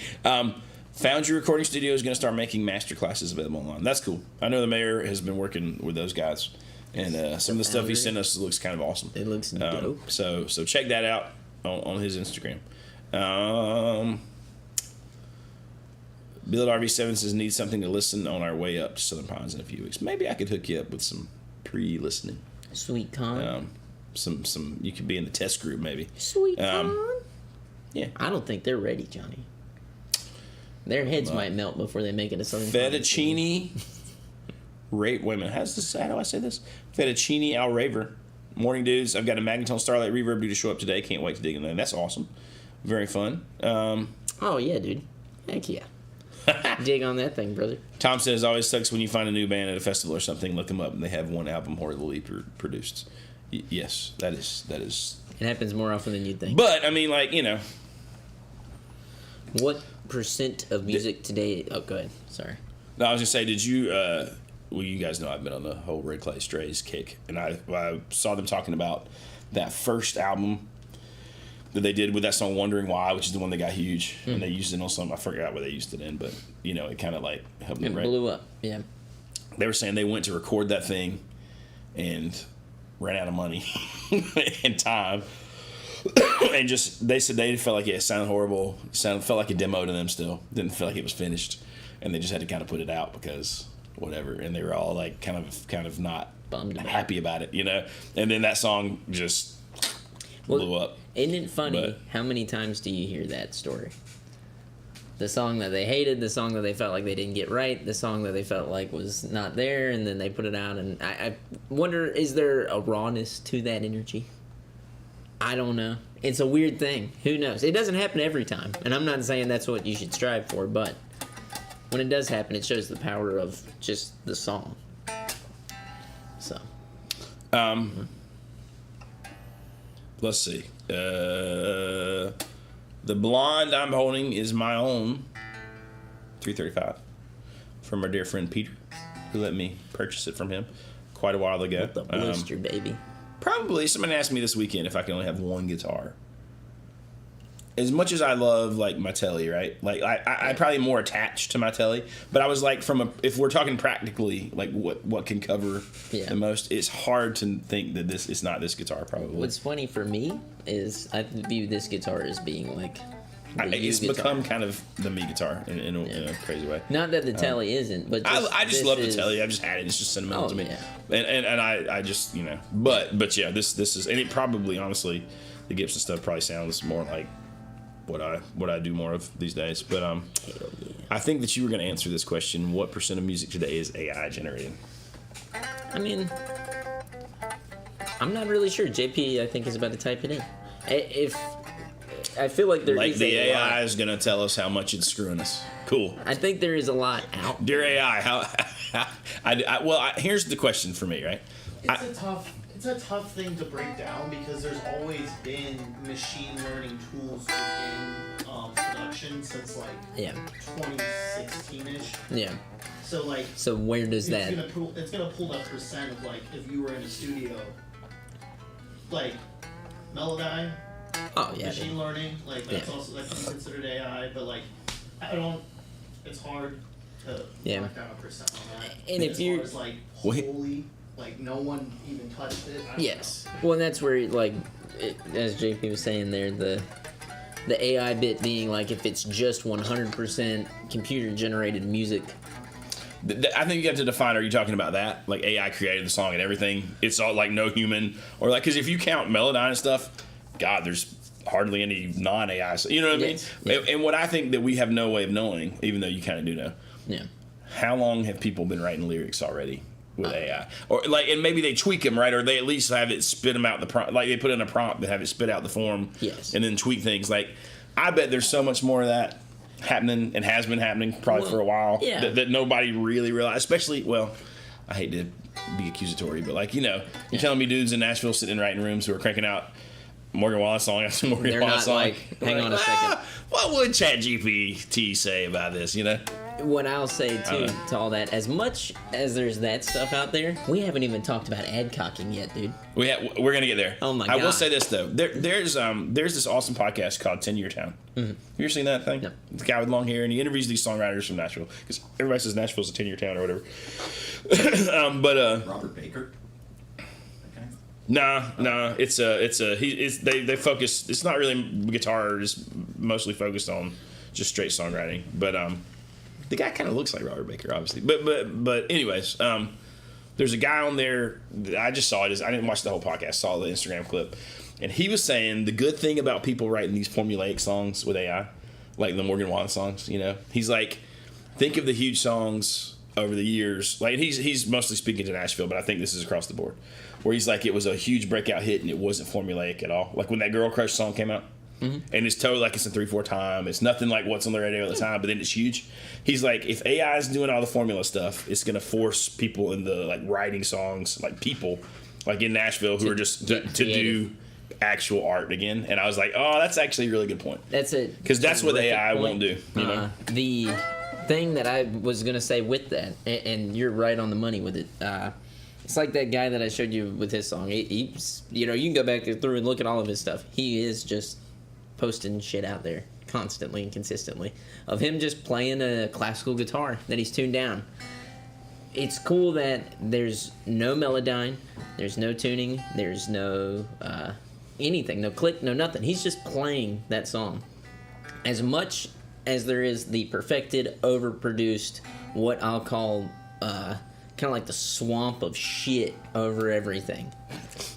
Foundry Recording Studio is going to start making master classes available online. That's cool. I know the mayor has been working with those guys, and some of the stuff he sent us looks kind of awesome. It looks dope. So check that out on his Instagram. Bill at RV7 says, need something to listen on our way up to Southern Pines in a few weeks. Maybe I could hook you up with some pre-listening. Sweet con. Some you could be in the test group maybe. Sweet con. Yeah. I don't think they're ready, Johnny. Their heads might melt before they make it to Southern Pines. Fettuccine. Wait a minute. How do I say this? Fettuccine Al Raver. Morning dudes. I've got a Magnetone Starlight Reverb due to show up today. Can't wait to dig in there. That's awesome. Very fun. Oh yeah, dude. Heck yeah. Dig on that thing, brother. Tom says, always sucks when you find a new band at a festival or something. Look them up and they have one album horribly produced. Yes, that is. It happens more often than you'd think. But I mean, like What % of music today? Oh, go ahead. Sorry. No, I was gonna say, did you? Well, you guys know I've been on the whole Red Clay Strays kick, and I saw them talking about that first album that they did with that song "Wondering Why," which is the one that got huge, and they used it on some. I forgot what they used it in, but it kind of like helped them. It blew up. Yeah. They were saying they went to record that thing, and ran out of money and time, and they said they felt like it sounded horrible. Felt like a demo to them. Still didn't feel like it was finished, and they just had to kind of put it out because whatever. And they were all like kind of not bummed happy about it, And then that song just blew up. Isn't it funny how many times do you hear that story? The song that they hated, the song that they felt like they didn't get right, the song that they felt like was not there, and then they put it out. And I wonder, is there a rawness to that energy? I don't know. It's a weird thing. Who knows? It doesn't happen every time. And I'm not saying that's what you should strive for, but when it does happen, it shows the power of just the song. So. Let's see. The blonde I'm holding is my own. $3.35 from our dear friend Peter, who let me purchase it from him quite a while ago. The blister, baby. Probably somebody asked me this weekend if I can only have one guitar. As much as I love like my telly, right? Like I probably more attached to my telly, but I was like if we're talking practically, like what can cover the most, it's hard to think that it's not this guitar probably. What's funny for me is I view this guitar as being like it's become kind of the me guitar in a crazy way. Not that the telly isn't, but I just love the telly. I just had it. It's just sentimental to me. Yeah. And I just but yeah, this is, and it probably honestly the Gibson stuff probably sounds more like what I do more of these days. But I think that you were going to answer this question: what % of music today is AI generated? I mean, I'm not really sure. JP, I think, is about to type it in. If I feel like there is the a AI lot. is going to tell us how much it's screwing us. Cool. I think there is a lot out. Dear AI, here's the question for me, right? It's a tough thing to break down because there's always been machine learning tools within production production since like Yeah. 2016ish. Yeah. So like So where does that? it's gonna pull that percent of like if you were in a studio, like Melodyne, Oh yeah. machine dude. learning, like that's Yeah. also that can be considered AI, but like I don't. It's hard to Yeah. knock down a percent on that. And if as you're- far as like Wait. wholly, like no one even touched it. I don't Yes. Well, and that's where as JP was saying there, the AI bit being like if it's just 100% computer generated music. I think you have to define, are you talking about that? Like AI created the song and everything? It's all like no human? Or like, because if you count Melodyne and stuff, God, there's hardly any non-AI. You know what I mean? Yes. Yeah. And what I think that we have no way of knowing, even though you kind of do know, Yeah. how long have people been writing lyrics already with AI? Or like, and maybe they tweak them, right? Or they at least have it spit them out the prompt. Like they put in a prompt and have it spit out the form. Yes. And then tweak things. Like, I bet there's so much more of that happening and has been happening probably for a while yeah. that nobody really realized. Especially, well, I hate to be accusatory, but like, you're telling me dudes in Nashville sitting in writing rooms who are cranking out Morgan Wallen song after Morgan They're Wallen not song. like, hang on a second. What would ChatGPT say about this? What I'll say too to all that, as much as there's that stuff out there, we haven't even talked about ad cocking yet, dude. We're gonna get there. Oh my I will God. say this though. There's this awesome podcast called 10 Year Town. Have you ever seen that thing? No. The guy with long hair, and he interviews these songwriters from Nashville because everybody says Nashville's a 10-year town or whatever. Robert Baker. Nah, they focus. It's not really guitar. It's mostly focused on just straight songwriting. But the guy kind of looks like Robert Baker, obviously. But anyways, there's a guy on there. I just saw it. I didn't watch the whole podcast. Saw the Instagram clip, and he was saying the good thing about people writing these formulaic songs with AI, like the Morgan Wallen songs. He's like, think of the huge songs over the years. Like he's mostly speaking to Nashville, but I think this is across the board. Where he's like, it was a huge breakout hit and it wasn't formulaic at all. Like when that Girl Crush song came out, and it's totally like it's a 3/4 time. It's nothing like what's on the radio at the time, but then it's huge. He's like, if AI is doing all the formula stuff, it's gonna force people in the like writing songs, like people, like in Nashville, who are just to do actual art again. And I was like, oh, that's actually a really good point. That's it. Because that's what Terrific AI point. won't do. The thing that I was gonna say with that, and you're right on the money with it. It's like that guy that I showed you with his song. He's, you can go back through and look at all of his stuff. He is just posting shit out there constantly and consistently of him just playing a classical guitar that he's tuned down. It's cool that there's no Melodyne, there's no tuning, there's no anything, no click, no nothing. He's just playing that song. As much as there is the perfected, overproduced, what I'll call kind of like the swamp of shit over everything.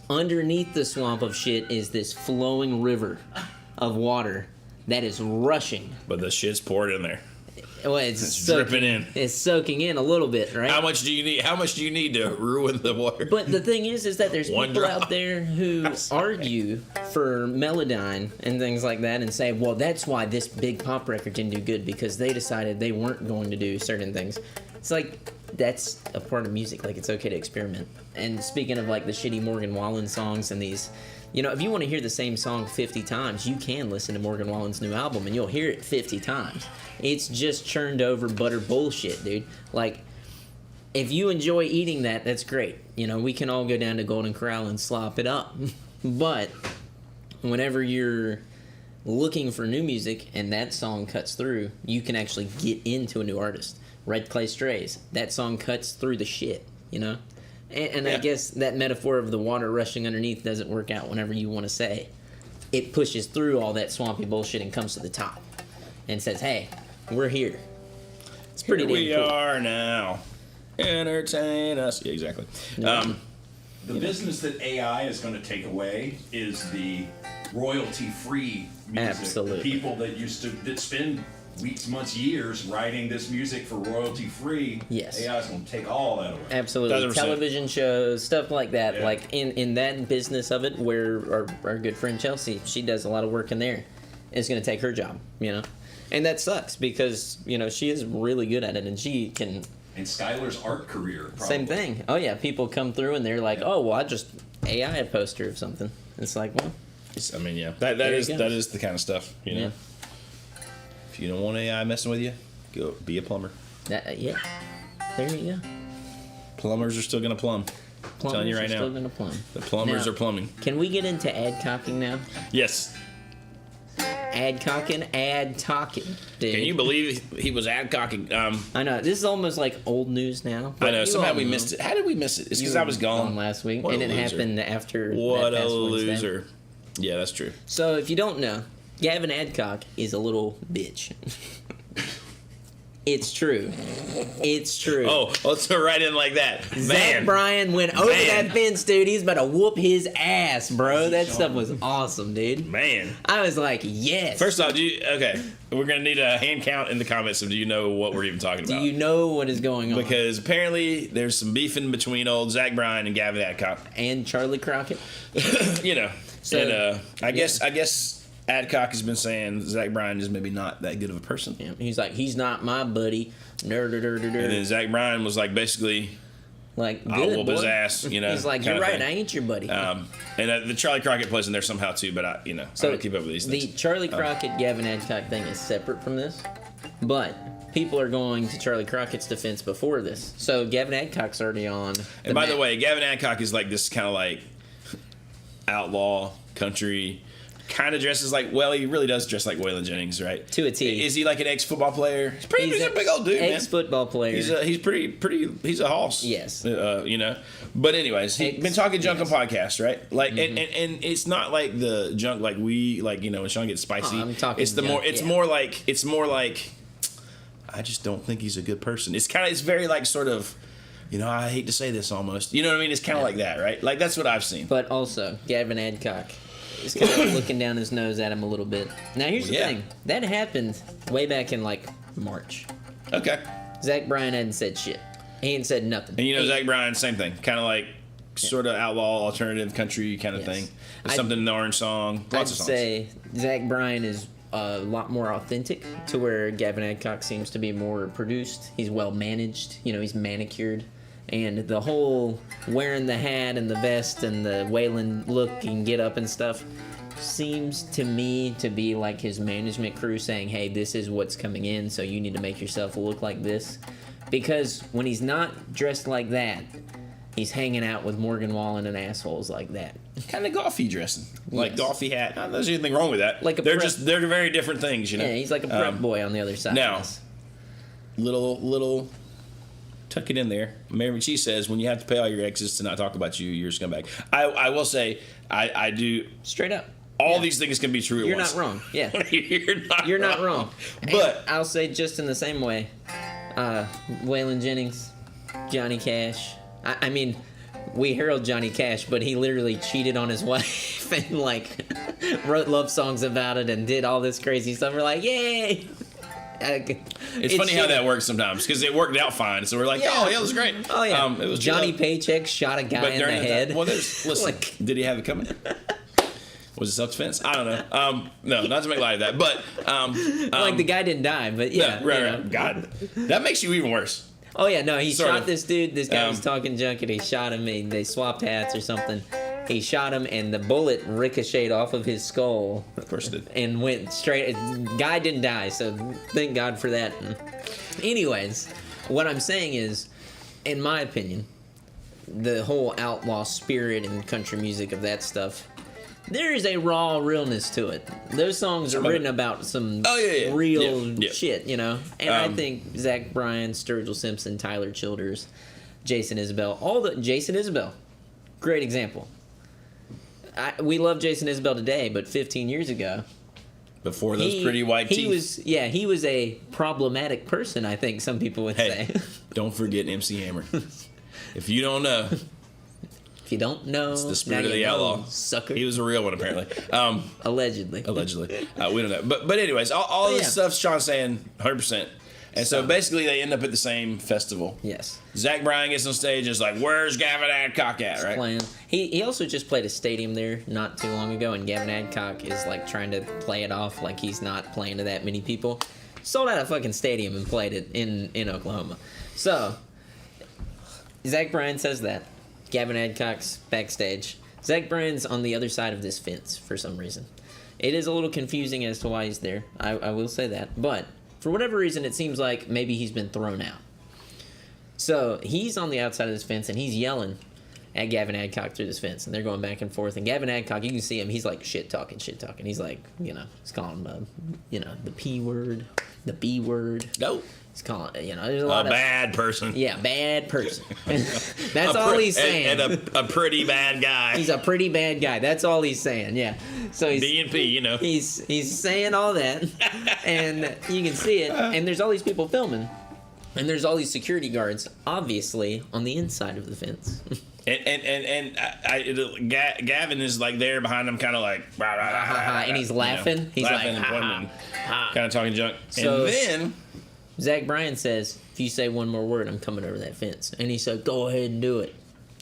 Underneath the swamp of shit is this flowing river of water that is rushing. But the shit's poured in there. Well, it's dripping in. It's soaking in a little bit, right? How much do you need? How much do you need to ruin the water? But the thing is that there's One people drop. out there who argue for Melodyne and things like that and say, well, that's why this big pop record didn't do good because they decided they weren't going to do certain things. It's like, that's a part of music. Like, it's okay to experiment. And speaking of like the shitty Morgan Wallen songs and these, if you want to hear the same song 50 times, you can listen to Morgan Wallen's new album and you'll hear it 50 times. It's just churned over butter bullshit, dude. Like, if you enjoy eating that, that's great. We can all go down to Golden Corral and slop it up. But whenever you're looking for new music and that song cuts through, you can actually get into a new artist. Red Clay Strays, that song cuts through the shit, And Yeah. I guess that metaphor of the water rushing underneath doesn't work out whenever you want to say. It pushes through all that swampy bullshit and comes to the top and says, hey, we're here. It's pretty Here damn we cool. are now. Entertain us. Yeah, exactly. The business that AI is going to take away is the royalty-free music. Absolutely. The people that spend weeks, months, years writing this music for royalty-free. Yes. AI is going to take all that away. Absolutely. 1,000%. Television shows, stuff like that. Yeah. Like in that business of it, where our good friend Chelsea, she does a lot of work in there, is going to take her job, And that sucks because, she is really good at it and she can... And Skylar's art career, probably. Same thing. Oh, yeah. People come through and they're like, oh, well, I just AI a poster of something. It's like, well... I mean, yeah. That There is you go. the kind of stuff, Yeah. If If you don't want AI messing with you, go be a plumber. Yeah. There you go. Plumbers are still gonna plumb. I'm telling you right Still now. gonna plumb. The plumbers Now, are plumbing. Can we get into ad cocking now? Yes. Ad talking. Dude. Can you believe he was ad cocking? I know this is almost like old news now. I know. You Somehow all we know. missed it. How did we miss it? It's You because I were was gone last week, What and a it loser. happened after. What that a past Wednesday. loser. Yeah, that's true. So if you don't know, Gavin Adcock is a little bitch. It's true. It's true. Oh, let's go right in like that. Zach Man. Bryan went over Man. that fence, dude. He's about to whoop his ass, bro. That stuff was awesome, dude. Man. I was like, yes. First off, okay, we're going to need a hand count in the comments of do you know what we're even talking do about? you know what is going on? Because apparently there's some beefing between old Zach Bryan and Gavin Adcock. And Charlie Crockett. You know. So, and I guess Adcock has been saying Zach Bryan is maybe not that good of a person. Yeah, he's like, he's not my buddy. And then Zach Bryan was like, basically, Like, good, I'll whoop boy. his ass, you know. He's like, kinda you're right, thing. I ain't your buddy. And the Charlie Crockett plays in there somehow too, but I don't keep up with these things. The Charlie Crockett Gavin Adcock thing is separate from this, but people are going to Charlie Crockett's defense before this. So Gavin Adcock's already on. And by the way, Gavin Adcock is like this kind of like outlaw country, kind of dresses like, well, he really does dress like Waylon Jennings, right? To a T. Is he like an ex-football player? He's a big old dude, man. ex-football player. He's pretty. He's a hoss. Yes. You know. But anyways, he's been talking junk on podcasts, right? Like, Mm-hmm. and it's not like the junk like we like. You know, when Sean gets spicy, I'm talking it's the junk, more. It's yeah. more like. I just don't think he's a good person. It's very like sort of. You know, I hate to say this almost. You know what I mean? It's kind of like that, right? Like that's what I've seen. But also, Gavin Adcock is kind of looking down his nose at him a little bit. Now, here's the Yeah. thing. That happened way back in, like, March. Okay. Zach Bryan hadn't said shit. He ain't said nothing. And you know, He- Zach Bryan, same thing. Kind of like sort of outlaw, alternative country kind of Yes. thing. There's I'd- something in the Orange song. I'd Lots of songs. say Zach Bryan is a lot more authentic to where Gavin Adcock seems to be more produced. He's well managed. You know, he's manicured. And the whole wearing the hat and the vest and the Waylon look and get up and stuff seems to me to be like his management crew saying, hey, this is what's coming in, so you need to make yourself look like this. Because when he's not dressed like that, he's hanging out with Morgan Wallen and assholes like that. Kind of golfy dressing, like Yes. golfy hat. Not that there's anything wrong with that. Like a they're prep- they're very different things, you know. Yeah, he's like a prep boy on the other side. now- of this. Little, tuck it in there. Mary McChee says when you have to pay all your exes to not talk about you, you're a scumbag. I will say I do. Straight up. All Yeah. these things can be true. At You're once. not wrong. Yeah. You're You're not wrong. But And I'll say just in the same way, Waylon Jennings, Johnny Cash. I mean, we herald Johnny Cash, but he literally cheated on his wife and like wrote love songs about it and did all this crazy stuff. We're like, yay! it's funny how that works sometimes because it worked out fine. So we're like, Yeah. oh, yeah, it was great. Oh yeah, it was Johnny good. Paycheck shot a guy in the during that head. time- well, there's listen. Like- Did he have it coming? Was it self-defense? I don't know. No, not to make light of that, but Like the guy didn't die, but yeah, right, you know. right. God, that makes you even worse. Oh yeah, no, he Sort shot of. this dude. This guy was Um, talking junk and he shot him. They swapped hats or something. He shot him and the bullet ricocheted off of his skull Of course it did. and went straight. Guy didn't die, so thank God for that. Anyways, what I'm saying is, in my opinion, the whole outlaw spirit and country music of that stuff, there is a raw realness to it. Those songs are Some of written it. about some Oh, yeah. real Yeah. shit, you know? And I Um, think Zach Bryan, Sturgill Simpson, Tyler Childers, Jason Isbell, Jason Isbell, great example. We love Jason Isbell today, but 15 years ago, Before those pretty white teeth. he was a problematic person, I think some people would Hey, say. don't forget MC Hammer. If you don't know, If you don't know, the spirit now of the you know, outlaw. sucker. He was a real one, apparently. Allegedly. Allegedly. We don't know. But anyways, all this yeah. stuff Sean's saying, 100%. And so basically they end up at the same festival. Yes. Zach Bryan gets on stage and is like, where's Gavin Adcock at, right? Playing. He also just played a stadium there not too long ago, and Gavin Adcock is like trying to play it off like he's not playing to that many people. Sold out a fucking stadium and played it in Oklahoma. So Zach Bryan says that. Gavin Adcock's backstage. Zach Bryan's on the other side of this fence for some reason. It is a little confusing as to why he's there. I will say that. But for whatever reason, it seems like maybe he's been thrown out. So he's on the outside of this fence, and he's yelling at Gavin Adcock through this fence, and they're going back and forth. And Gavin Adcock, you can see him, he's like shit talking. He's like, he's calling him, the P word, the B word. No. He's calling, there's a lot of bad person. Yeah, bad person. That's all he's saying. And a pretty bad guy. He's a pretty bad guy. That's all he's saying. Yeah. So he's B&P, He's saying all that, and you can see it. And there's all these people filming, and there's all these security guards, obviously on the inside of the fence. Gavin is like there behind him, kind of like, rah, rah, rah, rah, and he's laughing. He's laughing like, and kind of talking junk. So, and then Zach Bryan says, "If you say one more word, I'm coming over that fence." And he said, "Go ahead and do it."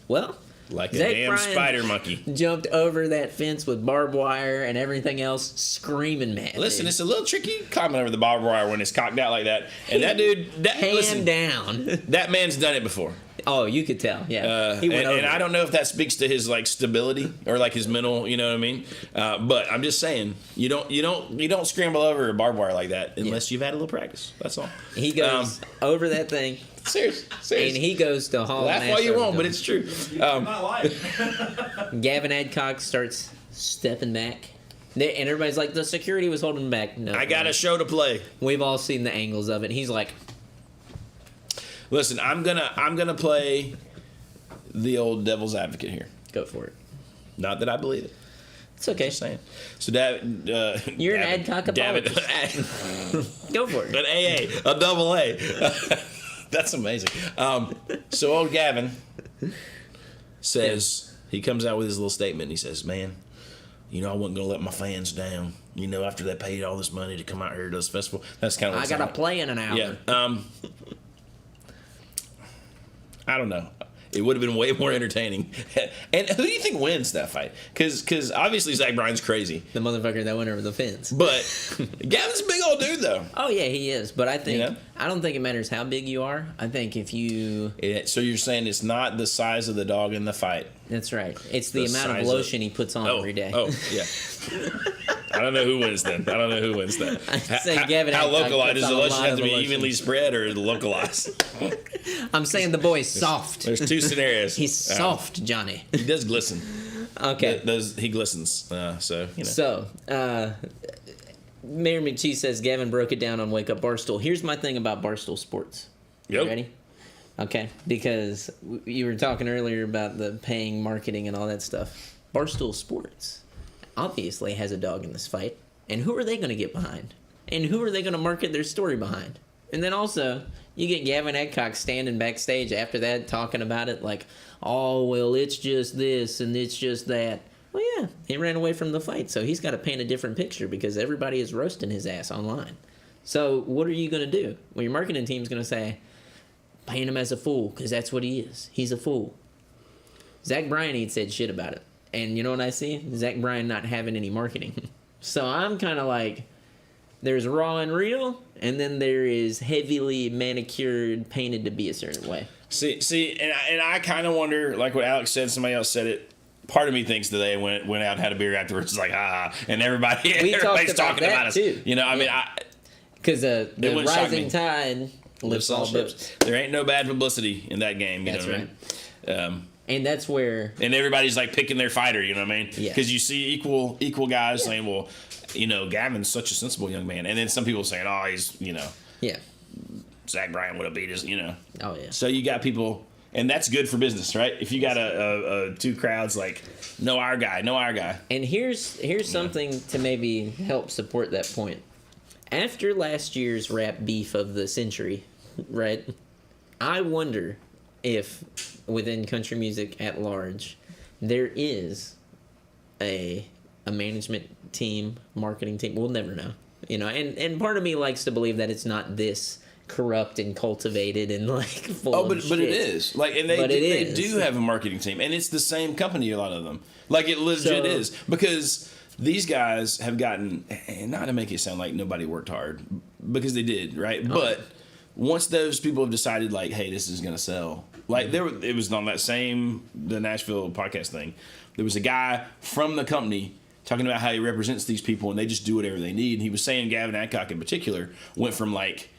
Well, like a Zach damn Bryan spider monkey jumped over that fence with barbed wire and everything else, screaming mad. Listen, dude. it's a little tricky climbing over the barbed wire when it's cocked out like that. And that dude, down. that man's done it before. Oh, you could tell. Yeah, he went over. And I don't know if that speaks to his like stability or like his mental. You know what I mean? But I'm just saying, you don't scramble over a barbed wire like that unless you've had a little practice. That's all. He goes over that thing. Serious. And he goes to haul. Laugh all you want, but it's true. I'm not lying. Gavin Adcock starts stepping back. And everybody's like, the security was holding him back. No, I got a show to play. We've all seen the angles of it. He's like, listen, I'm gonna play the old devil's advocate here. go for it. Not that I believe it. It's okay. Just saying. So that You're an Adcock apologist. Go for it. An AA, a double A. That's amazing. So old Gavin says, he comes out with his little statement. He says, man, I wasn't going to let my fans down. After they paid all this money to come out here to this festival. That's kind of what I got to play in an hour. Yeah. I don't know. It would have been way more entertaining. And who do you think wins that fight? Because obviously Zach Bryan's crazy. The motherfucker that went over the fence. But Gavin's a big old dude, though. Oh, yeah, he is. But I think, I don't think it matters how big you are. I think if you... So you're saying it's not the size of the dog in the fight. That's right. It's the amount of lotion he puts on every day. Oh, yeah. I don't know who wins then. I don't know who wins that. How localized? Does the lotion have to be evenly spread or localized? I'm saying the boy's soft. There's two scenarios. He's soft, Johnny. He does glisten. Okay. He glistens. So. Mayor McChee says Gavin broke it down on Wake Up Barstool. Here's my thing about Barstool Sports. Yep. You ready? Okay. Because you were talking earlier about the paying marketing and all that stuff. Barstool Sports obviously has a dog in this fight. And who are they going to get behind? And who are they going to market their story behind? And then also, you get Gavin Adcock standing backstage after that talking about it like, oh, well, it's just this and it's just that. Well, yeah, he ran away from the fight, so he's got to paint a different picture because everybody is roasting his ass online. So what are you going to do? Well, your marketing team's going to say, paint him as a fool because that's what he is. He's a fool. Zach Bryan ain't said shit about it. And you know what I see? Zach Bryan not having any marketing. So I'm kind of like, there's raw and real, and then there is heavily manicured, painted to be a certain way. See, and I kind of wonder, like what Alex said, somebody else said it. Part of me thinks that they went out and had a beer afterwards, like and everybody's talking about us. Too. Because the rising tide lifts all boats. There ain't no bad publicity in that game. That's right. I mean? And that's where... And everybody's like picking their fighter, you know what I mean? Yeah. Because you see equal guys saying, well, Gavin's such a sensible young man. And then some people saying, oh, he's, Yeah. Zach Bryan would have beat his, Oh, yeah. So you got people... And that's good for business, right? If you got a two crowds like, no our guy. And here's something to maybe help support that point. After last year's rap beef of the century, right? I wonder if within country music at large, there is a management team, marketing team. We'll never know, And part of me likes to believe that it's not this corrupt and cultivated and like full of shit. But it is and they do have a marketing team, and it's the same company. A lot of them, like it legit is, because these guys have gotten, and not to make it sound like nobody worked hard, because they did, right? But once those people have decided, like, hey, this is gonna sell, like it was on that the Nashville podcast thing. There was a guy from the company talking about how he represents these people and they just do whatever they need. And he was saying Gavin Adcock in particular went from like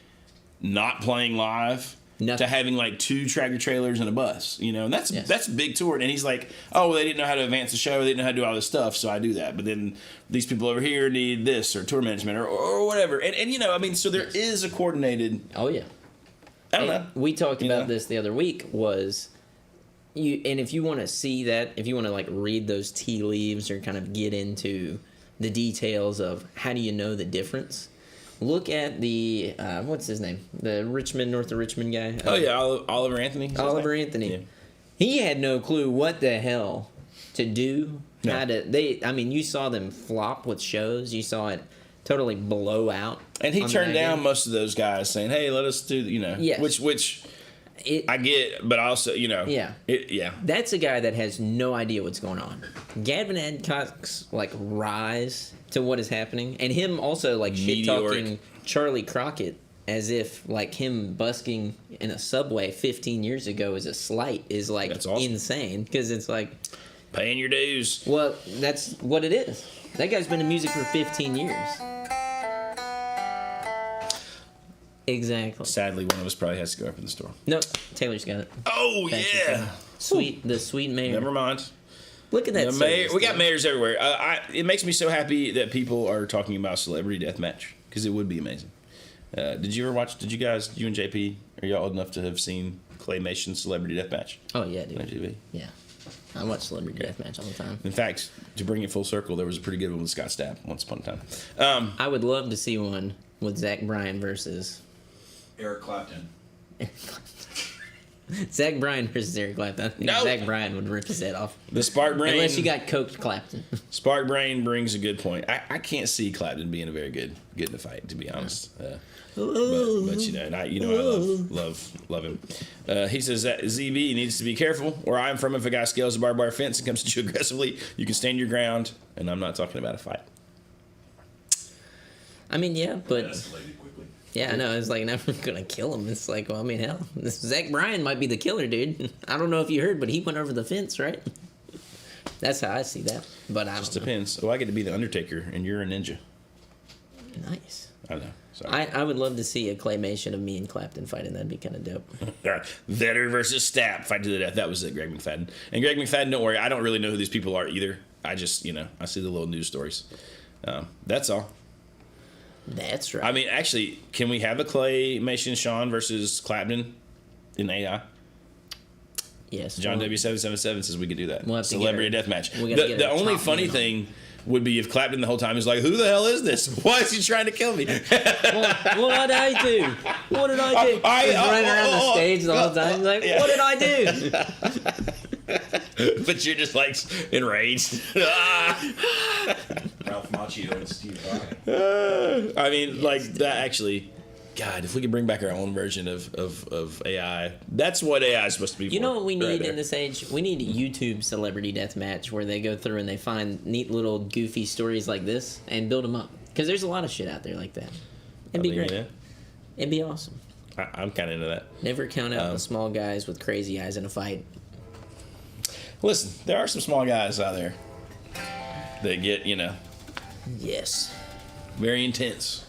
not playing live Nothing. to having like 2 tractor trailers and a bus, you know, and that's a big tour. And he's like, oh, well, they didn't know how to advance the show, they didn't know how to do all this stuff, so I do that. But then these people over here need this or tour management or whatever. And you know, I mean, so there is a coordinated. Oh yeah. I don't know. We talked You about know? this the other week. Was you? And if you want to see that, if you want to like read those tea leaves or kind of get into the details of how do you know the difference, look at the what's his name, the Richmond, north of Richmond guy. Oh yeah, Oliver Anthony. Is that his Oliver name? Anthony. Yeah. He had no clue what the hell to do. No. How to I mean, you saw them flop with shows. You saw it totally blow out. And he on the turned back down end. most of those guys, saying, "Hey, let us do," you know, Yes. which It, I get, but also, you know, Yeah. yeah. That's a guy that has no idea what's going on. Gavin Adcock's like rise to what is happening, and him also like shit Meteoric. talking Charlie Crockett as if like him busking in a subway 15 years ago is a slight is like That's awesome. insane, because it's like, Paying your dues. well, that's what it is. That guy's been in music for 15 years. Exactly. Sadly, one of us probably has to go up in the store. Nope. Taylor's got it. Oh Thank you, yeah. Taylor. The sweet mayor. Never mind. Look at that. The mayor, service, we got dude. mayors everywhere. It makes me so happy that people are talking about Celebrity Deathmatch, because it would be amazing. Did you ever watch? Did you guys, you and JP, are y'all old enough to have seen Claymation Celebrity Deathmatch Oh yeah, dude. on TV? Yeah. I watch Celebrity Deathmatch all the time. In fact, to bring it full circle, there was a pretty good one with Scott Stapp once upon a time. I would love to see one with Zach Bryan versus Eric Clapton. Zach Bryan versus Eric Clapton. I think No. Zach Bryan would rip his head off. The Spark Brain. Unless you got coached Clapton. Spark Brain brings a good point. I can't see Clapton being a very good in the fight, to be honest. But you know, and I love him. He says that ZB needs to be careful. Where I'm from, if a guy scales a barbed wire fence and comes at you aggressively, you can stand your ground. And I'm not talking about a fight. I mean, yeah, but Escalated quickly. yeah, I know. It's like never gonna kill him. It's like, well, I mean, hell, this Zach Bryan might be the killer, dude. I don't know if you heard, but he went over the fence, right? That's how I see that. But I Just don't know. depends. Oh, I get to be the Undertaker, and you're a ninja. Nice. I know. Sorry. I would love to see a claymation of me and Clapton fighting. That'd be kind of dope. Vetter versus Stapp, fight to the death. That was it, Greg McFadden. And Greg McFadden, don't worry, I don't really know who these people are either. I just, you know, I see the little news stories. That's all. That's right. I mean, actually, can we have a claymation Sean versus Clapton in AI? yes. John well, W777 says we could do that. We'll have to Celebrity get deathmatch. we gotta get The our only top funny man on. thing would be if Clapton the whole time is like, "Who the hell is this? Why is he trying to kill me?" What did I do? What did I do? He's running around the stage the whole time. He's like, Yeah. what did I do? But you're just like enraged. Ralph Macchio and Steve Vai. I mean, like that actually. God, if we could bring back our own version of AI, that's what AI is supposed to be for. You know what we right need there. in this age? We need a YouTube celebrity deathmatch where they go through and they find neat little goofy stories like this and build them up. Because there's a lot of shit out there like that. It'd be I mean, great. yeah, It'd be awesome. I'm kind of into that. Never count out the small guys with crazy eyes in a fight. Listen, there are some small guys out there that get, you know, Yes. very intense.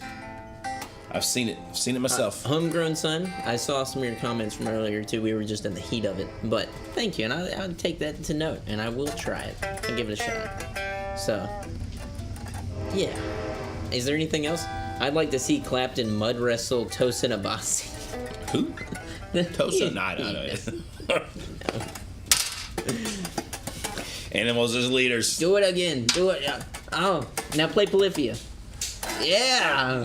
I've seen it. I've seen it myself. Homegrown son, I saw some of your comments from earlier too. We were just in the heat of it. But thank you, and I'll take that to note, and I will try it and give it a shot. So, yeah. Is there anything else? I'd like to see Clapton mud wrestle Tosin Abasi. Who? Tosa? Yeah. No, I don't know. Animals as leaders. Do it again. Do it. Oh, now play Polyphia. Yeah.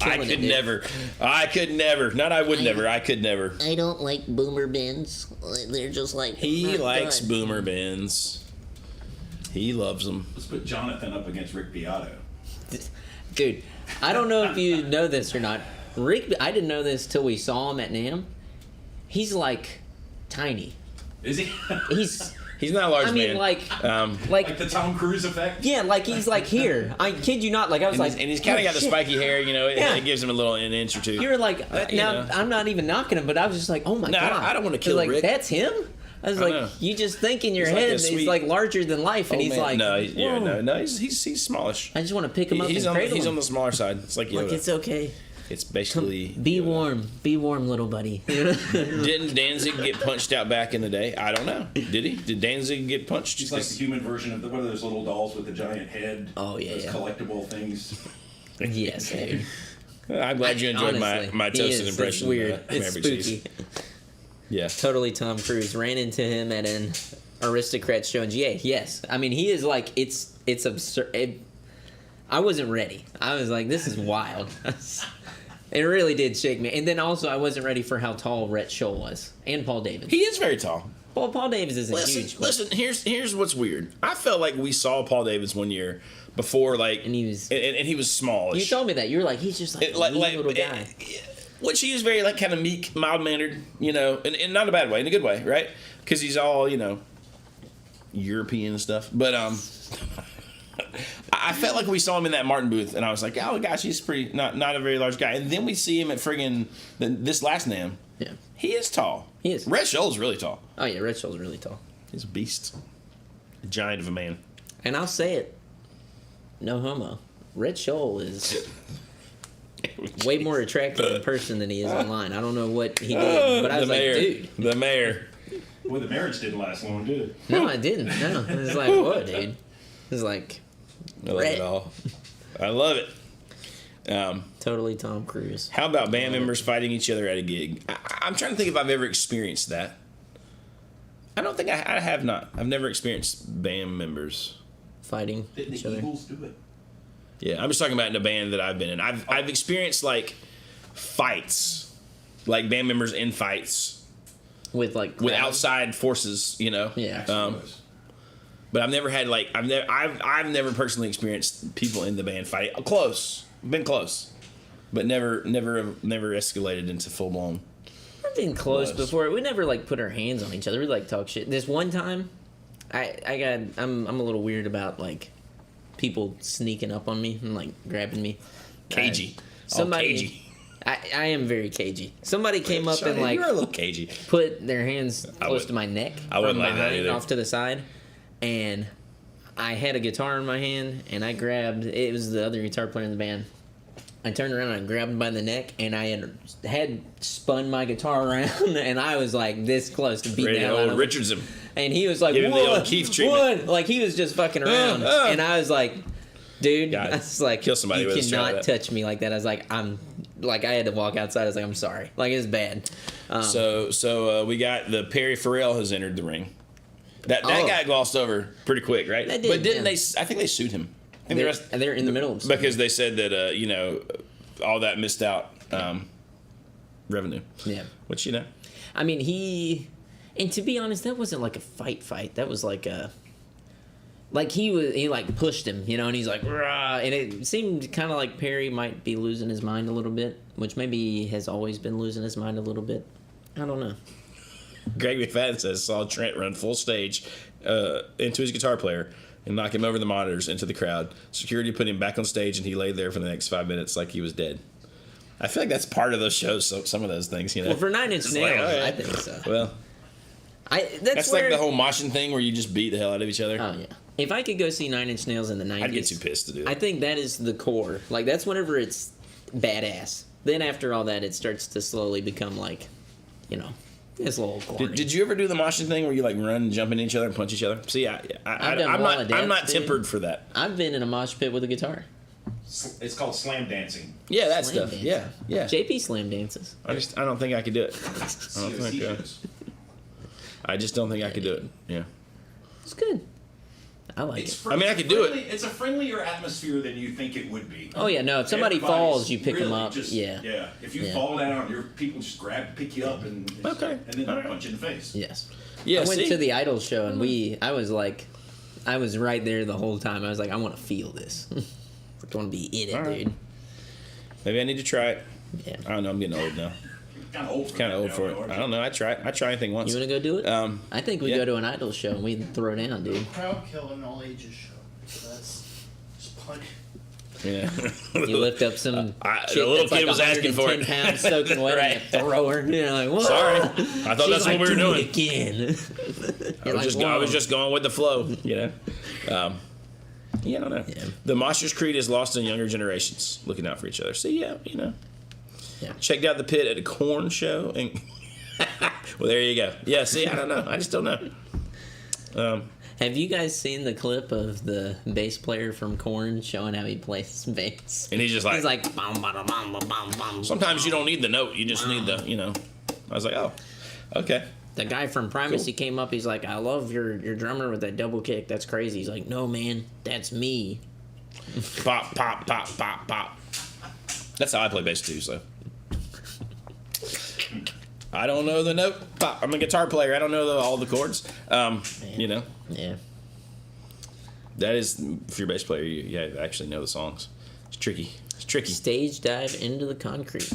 I could never. I could never. Not I would never. I could never. I don't like boomer bins. They're just like He not likes good. boomer bins. He loves them. Let's put Jonathan up against Rick Beato. Dude, I don't know if you know this or not. Rick, I didn't know this till we saw him at NAMM. He's like tiny. Is he? He's not a large I mean, man. like Like the Tom Cruise effect? yeah, like he's like here. I kid you not. Like I was like, and he's kind of oh, got the shit. spiky hair. You know, Yeah. it gives him a little an inch or two. You were like, you now know. I'm not even knocking him, but I was just like, oh my No, god. I don't wanna I was kill like, Rick. That's him. I was I like, know. you just think in your He's like head a he's sweet- like larger than life, and Oh, he's man. like, no, whoa. He's smallish. I just want to pick him up He's and on cradle he's him. on the smaller side. It's like Yoda. Like, it's okay. It's basically Be Yoda. warm, little buddy. Didn't Danzig get punched out back in the day? I don't know. Did he? Did Danzig get punched? She's like the human version of one of those little dolls with the giant head. Oh, yeah, those yeah. collectible things. Yes, dude. I'm glad you enjoyed Honestly, my he toasted is. impression. It's weird. Of, It's Maverick spooky. Cheese. Yeah. Totally Tom Cruise. Ran into him at an Aristocrat show in GA. Yes. I mean, he is like, it's absurd. I wasn't ready. I was like, this is wild. It really did shake me. And then also, I wasn't ready for how tall Rhett Scholl was. And Paul Davis. He is very tall. Well, Paul Davis isn't Listen, huge. But, listen. Here's what's weird. I felt like we saw Paul Davis one year before, like, And he was- and he was smallish. you told me that. You were like, he's just like a wee little guy. Which he is very like kind of meek, mild mannered, you know, and not a bad way, in a good way, right? Because he's all European and stuff. But I felt like we saw him in that Martin booth, and I was like, oh gosh, he's pretty not a very large guy. And then we see him at friggin' this last NAMM. Yeah. He is tall. He is. Rhett Scholl's really tall. Oh, yeah, Rhett Scholl's really tall. He's a beast, a giant of a man. And I'll say it. No homo. Rhett Scholl is way more attractive in person than he is online. I don't know what he did, but I was like, dude. The mayor. Well, the marriage didn't last long, did it? No, I didn't. No. It was like, whoa, dude. It was like I love Rhett. it all. I love it. Totally Tom Cruise. How about band members fighting each other at a gig? I'm trying to think if I've ever experienced that. I don't think I have not. I've never experienced band members. Fighting Didn't each the other. Eagles do it? Yeah, I'm just talking about in a band that I've been in. I've experienced like fights, like band members in fights With like with crowds. outside forces, Yeah. But I've never had like I've never personally experienced people in the band fighting. Close, been close, but never escalated into full blown. I've been close Was. before. We never like put our hands on each other. We like talk shit. This one time, I'm a little weird about like people sneaking up on me and like grabbing me. Cagey. Somebody. Cagey. I am very cagey. Somebody came up and like you're a little cagey. put their hands I close would- to my neck I wouldn't from like that behind either. off to the side, and I had a guitar in my hand and I grabbed. It was the other guitar player in the band. I turned around and I grabbed him by the neck, and I had spun my guitar around, and I was like this close to beating Ready the to hell out old of him. Richardson. And he was like, Give him the old "What? Keith treatment." What?" Like he was just fucking around, and I was like, "Dude," God, I was like, kill somebody "You with a strap cannot like that. touch me like that." I was like, "I'm," like I had to walk outside. I was like, "I'm sorry," like it's bad. So we got the Perry Farrell has entered the ring. That Oh. guy glossed over pretty quick, right? That did, but didn't yeah. they? I think they sued him. I think the rest They're in the middle of something. because they said that all that missed out revenue. Yeah. Which I mean, and to be honest, that wasn't like a fight. That was like he like pushed him, and he's like, rah, and it seemed kind of like Perry might be losing his mind a little bit, which maybe he has always been losing his mind a little bit. I don't know. Greg McFadden says saw Trent run full stage into his guitar player and knock him over the monitors into the crowd. Security put him back on stage, and he lay there for the next 5 minutes like he was dead. I feel like that's part of those shows. So some of those things, Well, for 9 Inch It's Nails, like, all right. I think so. Well, that's where, like the whole moshing thing where you just beat the hell out of each other. Oh yeah. If I could go see 9 Inch Nails in the 90s, I'd get too pissed to do that. I think that is the core. Like that's whenever it's badass. Then after all that, it starts to slowly become like, it's a little corny. Did you ever do the moshing thing where you like run, jump into each other, and punch each other? See, I've done I'm wall not. of I'm not dance, dude. tempered for that. I've been in a mosh pit with a guitar. It's called slam dancing. Yeah, that Slam stuff. dance. Yeah. JP slam dances. I don't think I could do it. I just don't think I could do it. Yeah. It's good. I like it. I mean, I could do it. It's a friendlier atmosphere than you think it would be. Oh yeah, no. If somebody Everybody's falls, you pick them really up. just- Yeah. Yeah. If you Yeah. fall down, your people just pick you up, and Okay. and then All right. punch you in the face. Yes. Yeah. I went see? to the Idols show and I was right there the whole time. I was like, I want to feel this. I want to be in it, All right. dude. Maybe I need to try it. Yeah. I don't know. I'm getting old now. Kind of old. Kind of old for it. I don't know. I try anything once. You want to go do it? I think we yeah. go to an Idols show and we throw down, dude. Crowd kill an all ages show. So that's just punch. Yeah. You lift up some the chick little that's kid like was asking for 110 it. pounds soaking wet, Right. and you throw her. You know, like, whoa. Sorry, I thought She's that's like, what we were "Do doing. it again. I was just going with the flow, you know. Yeah, I don't know. Yeah. The Monsters Creed is lost in younger generations, looking out for each other. So yeah, you know. Yeah. Checked out the pit at a corn show, and well, there you go. Yeah, see, I don't know. I just don't know. Have you guys seen the clip of the bass player from Korn showing how he plays bass? And he's just like, bum, bada, bum, bum, bum, bum. sometimes you don't need the note, you just need the, you know. I was like, oh, okay. The guy from Primacy came up. He's like, I love your drummer with that double kick. That's crazy. He's like, no, man, that's me. Pop, pop, pop, pop, pop. That's how I play bass too, so. I don't know the note. Pop. I'm a guitar player. I don't know all the chords. You know, Yeah. that is, if you're a bass player, you actually know the songs. It's tricky. It's tricky. Stage dive into the concrete.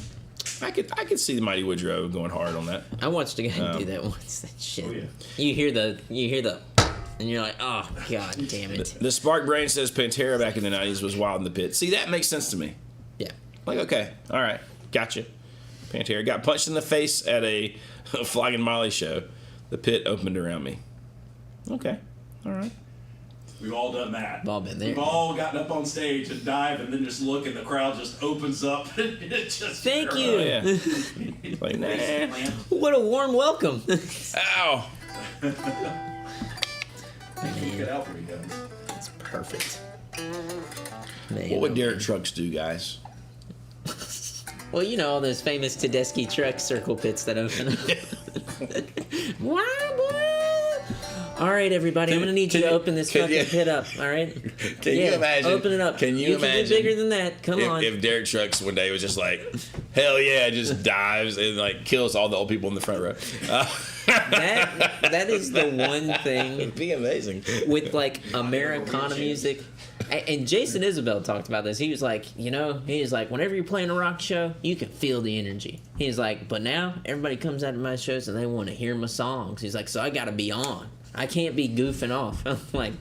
I could see the Mighty Woodrow going hard on that. I watched a guy do that once. That shit. Oh, yeah. You hear the, and you're like, oh god damn it. The Spark Brain says Pantera back in the 90s was wild in the pit. See, that makes sense to me. Yeah. Like, okay, all right, gotcha. Pantera got punched in the face at a Flogging Molly show. The pit opened around me. Okay, all right. We've all done that. We've all been there. We've all gotten up on stage and dive and then just look and the crowd just opens up and it just... Thank you. Oh, yeah. Like, nah. What a warm welcome. Ow. Get out when he does. That's perfect. Man, What would oh, Derek man. Trucks do, guys? Well, you know all those famous Tedeschi truck circle pits that open up. Wow, boy. All right, everybody, I'm gonna need you to open this can fucking you- pit up. All right? Can you imagine? Open it up. Can you Can imagine? do bigger than that. Come on. If Derek Trucks one day was just like, hell yeah, just dives and like kills all the old people in the front row. that is the one thing It'd be amazing. with like Americana music. And Jason Isabel talked about this. He was like, whenever you're playing a rock show, you can feel the energy. He's like, but now everybody comes out to my shows and they want to hear my songs. He's like, so I got to be on. I can't be goofing off. I'm like,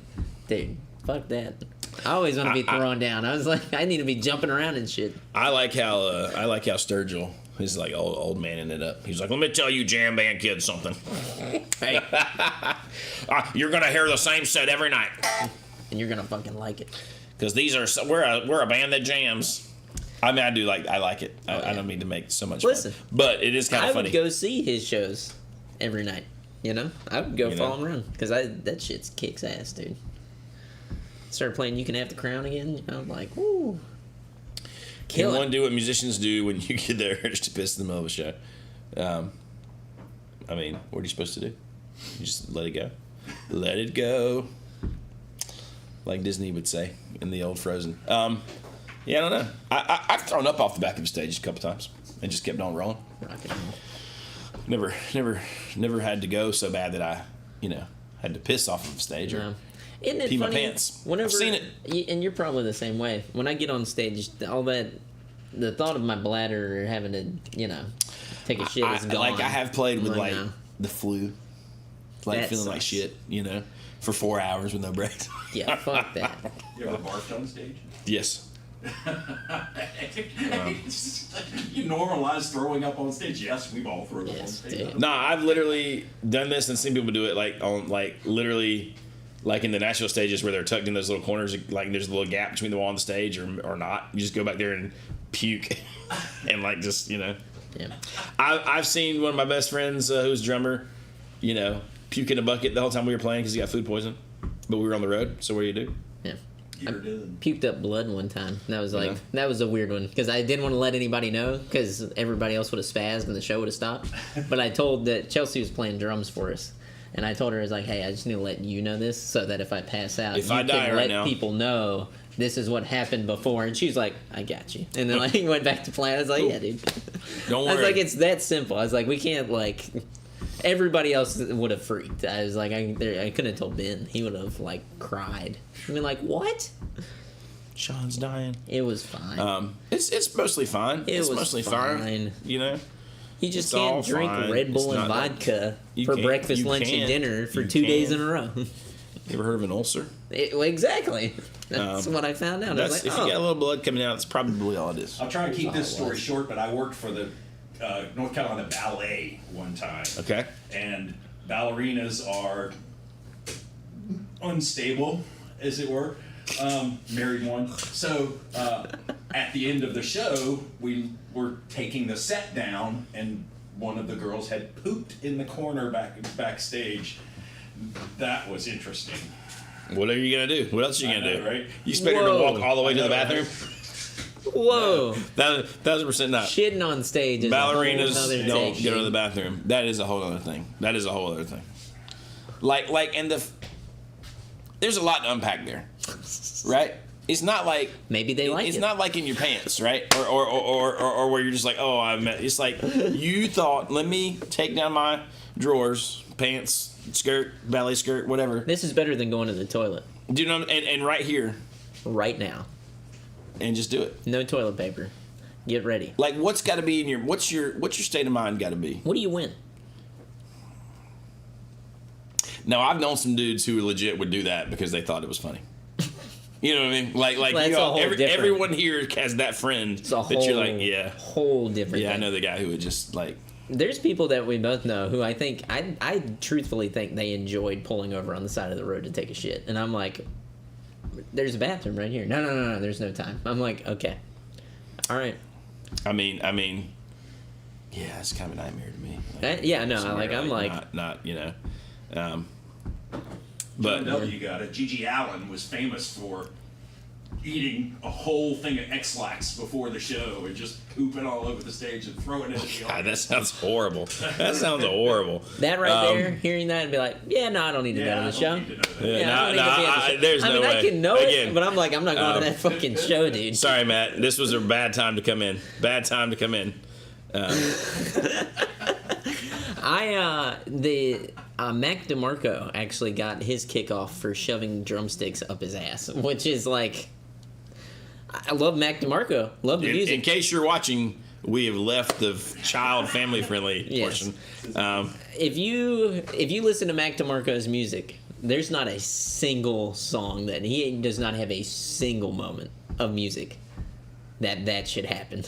dude, fuck that. I always want to be thrown down. I was like, I need to be jumping around and shit. I like how Sturgill, he's like old manning it up. He's like, let me tell you, jam band kids, something. Hey, You're gonna hear the same set every night and you're gonna fucking like it. because we're a band that jams. I mean, I like it. I don't mean to make so much. Listen, fun. But it is kind I of funny. would go see his shows every night. You know, I would go You follow know? him around because that shit's kicks ass, dude. Started playing "You Can Have the Crown" again. I'm like, woo. Can one do what musicians do when you get the urge to piss in the middle of a show? I mean, what are you supposed to do? You just let it go. Let it go. Like Disney would say in the old Frozen. Yeah, I don't know. I've thrown up off the back of the stage a couple times and just kept on rolling. Rock and roll. Never had to go so bad that I, had to piss off of the stage or No. Isn't it pee my funny? pants. Whenever, I've seen it. And you're probably the same way. When I get on stage, all that, the thought of my bladder having to, take a shit is gone. Like I have played with Like, no. the flu, like That feeling like sucks. shit, for 4 hours with no breaks. Yeah, fuck that. You ever barfed on stage? Yes. You normalize throwing up on stage. Yes, we've all thrown up on Yes, stage. dude. Nah, I've literally done this and seen people do it literally in the Nashville stages where they're tucked in those little corners, like there's a little gap between the wall and the stage or not. You just go back there and puke and Yeah. I've seen one of my best friends who's a drummer, puke in a bucket the whole time we were playing because he got food poisoning. But we were on the road, so what do you do? Yeah. You're done. Puked up blood one time. That was like, Yeah. that was a weird one because I didn't want to let anybody know because everybody else would have spazzed and the show would have stopped. But I told that Chelsea was playing drums for us. And I told her, I was like, hey, I just need to let you know this so that if I pass out, If you I can die right let now. people know this is what happened before. And she's like, I got you. And then went back to playing. I was like, yeah, dude. Don't I was worry. like, it's that simple. I was like, we can't, everybody else would have freaked. I was like, I couldn't have told Ben. He would have, cried. I mean, what? Sean's dying. It was fine. It's mostly fine. It's was mostly fine. You know? You just it's all can't drink fine. Red Bull It's and not that- vodka You for can't- breakfast, you lunch, and can't. dinner for You 2 days can't. in a row. You ever heard of an ulcer? Well, exactly. That's what I found out. I was That's like, if you got a little blood coming out, that's probably all it is. I'll try and keep this Oh, story wow. short, but I worked for the North Carolina Ballet one time. Okay. And ballerinas are unstable, as it were. Married one. So at the end of the show, we were taking the set down, and one of the girls had pooped in the corner backstage. That was interesting. What are you gonna do? What else are you I gonna know, do? right? You expect her to Whoa. walk all the way to the I know, bathroom? whoa. 1,000% not. Shitting on stage is a whole Ballerinas nother don't thing. go to the bathroom. That is a whole other thing. That is a whole other thing. And there's a lot to unpack there, right? It's not like Maybe they like it's it. not like in your pants, right? Or where you're just like, oh, it's like you thought. Let me take down my drawers, pants, skirt, ballet skirt, whatever. This is better than going to the toilet Do you know? And right here, right now. and just do it. No toilet paper. Get ready. Like, what's got to be in your what's your state of mind got to be? What do you win? Now, I've known some dudes who legit would do that because they thought it was funny. You know what I mean? Like Well, you that's a know, whole different- everyone here has that friend It's a that you're like, yeah, whole different yeah. I thing. know the guy who would just like, There's people that we both know who I think I truthfully think they enjoyed pulling over on the side of the road to take a shit, and I'm like, "There's a bathroom right here." No. There's no time. I'm like, okay, all right. I mean, yeah, it's kind of a nightmare to me. Yeah, no, somewhere, I'm like, not you know, But but you got it. Gigi Allen was famous for eating a whole thing of X-Lax before the show and just pooping all over the stage and throwing it at the God, that audience. sounds horrible. That sounds horrible. that right there, hearing that and be like, yeah, no, I don't need to go to I the don't show. need to know that. Yeah, I don't need to be at the show. there's I no mean, way. I can know Again, it, but I'm like, I'm not going to that fucking show, dude. Sorry, Matt. This was a bad time to come in. Bad time to come in. Mac DeMarco actually got his kickoff for shoving drumsticks up his ass, which is like, I love Mac DeMarco, love the music. In case you're watching, we have left the child family friendly Yes. portion. If you listen to Mac DeMarco's music, there's not a single song that he does not have a single moment of music that should happen.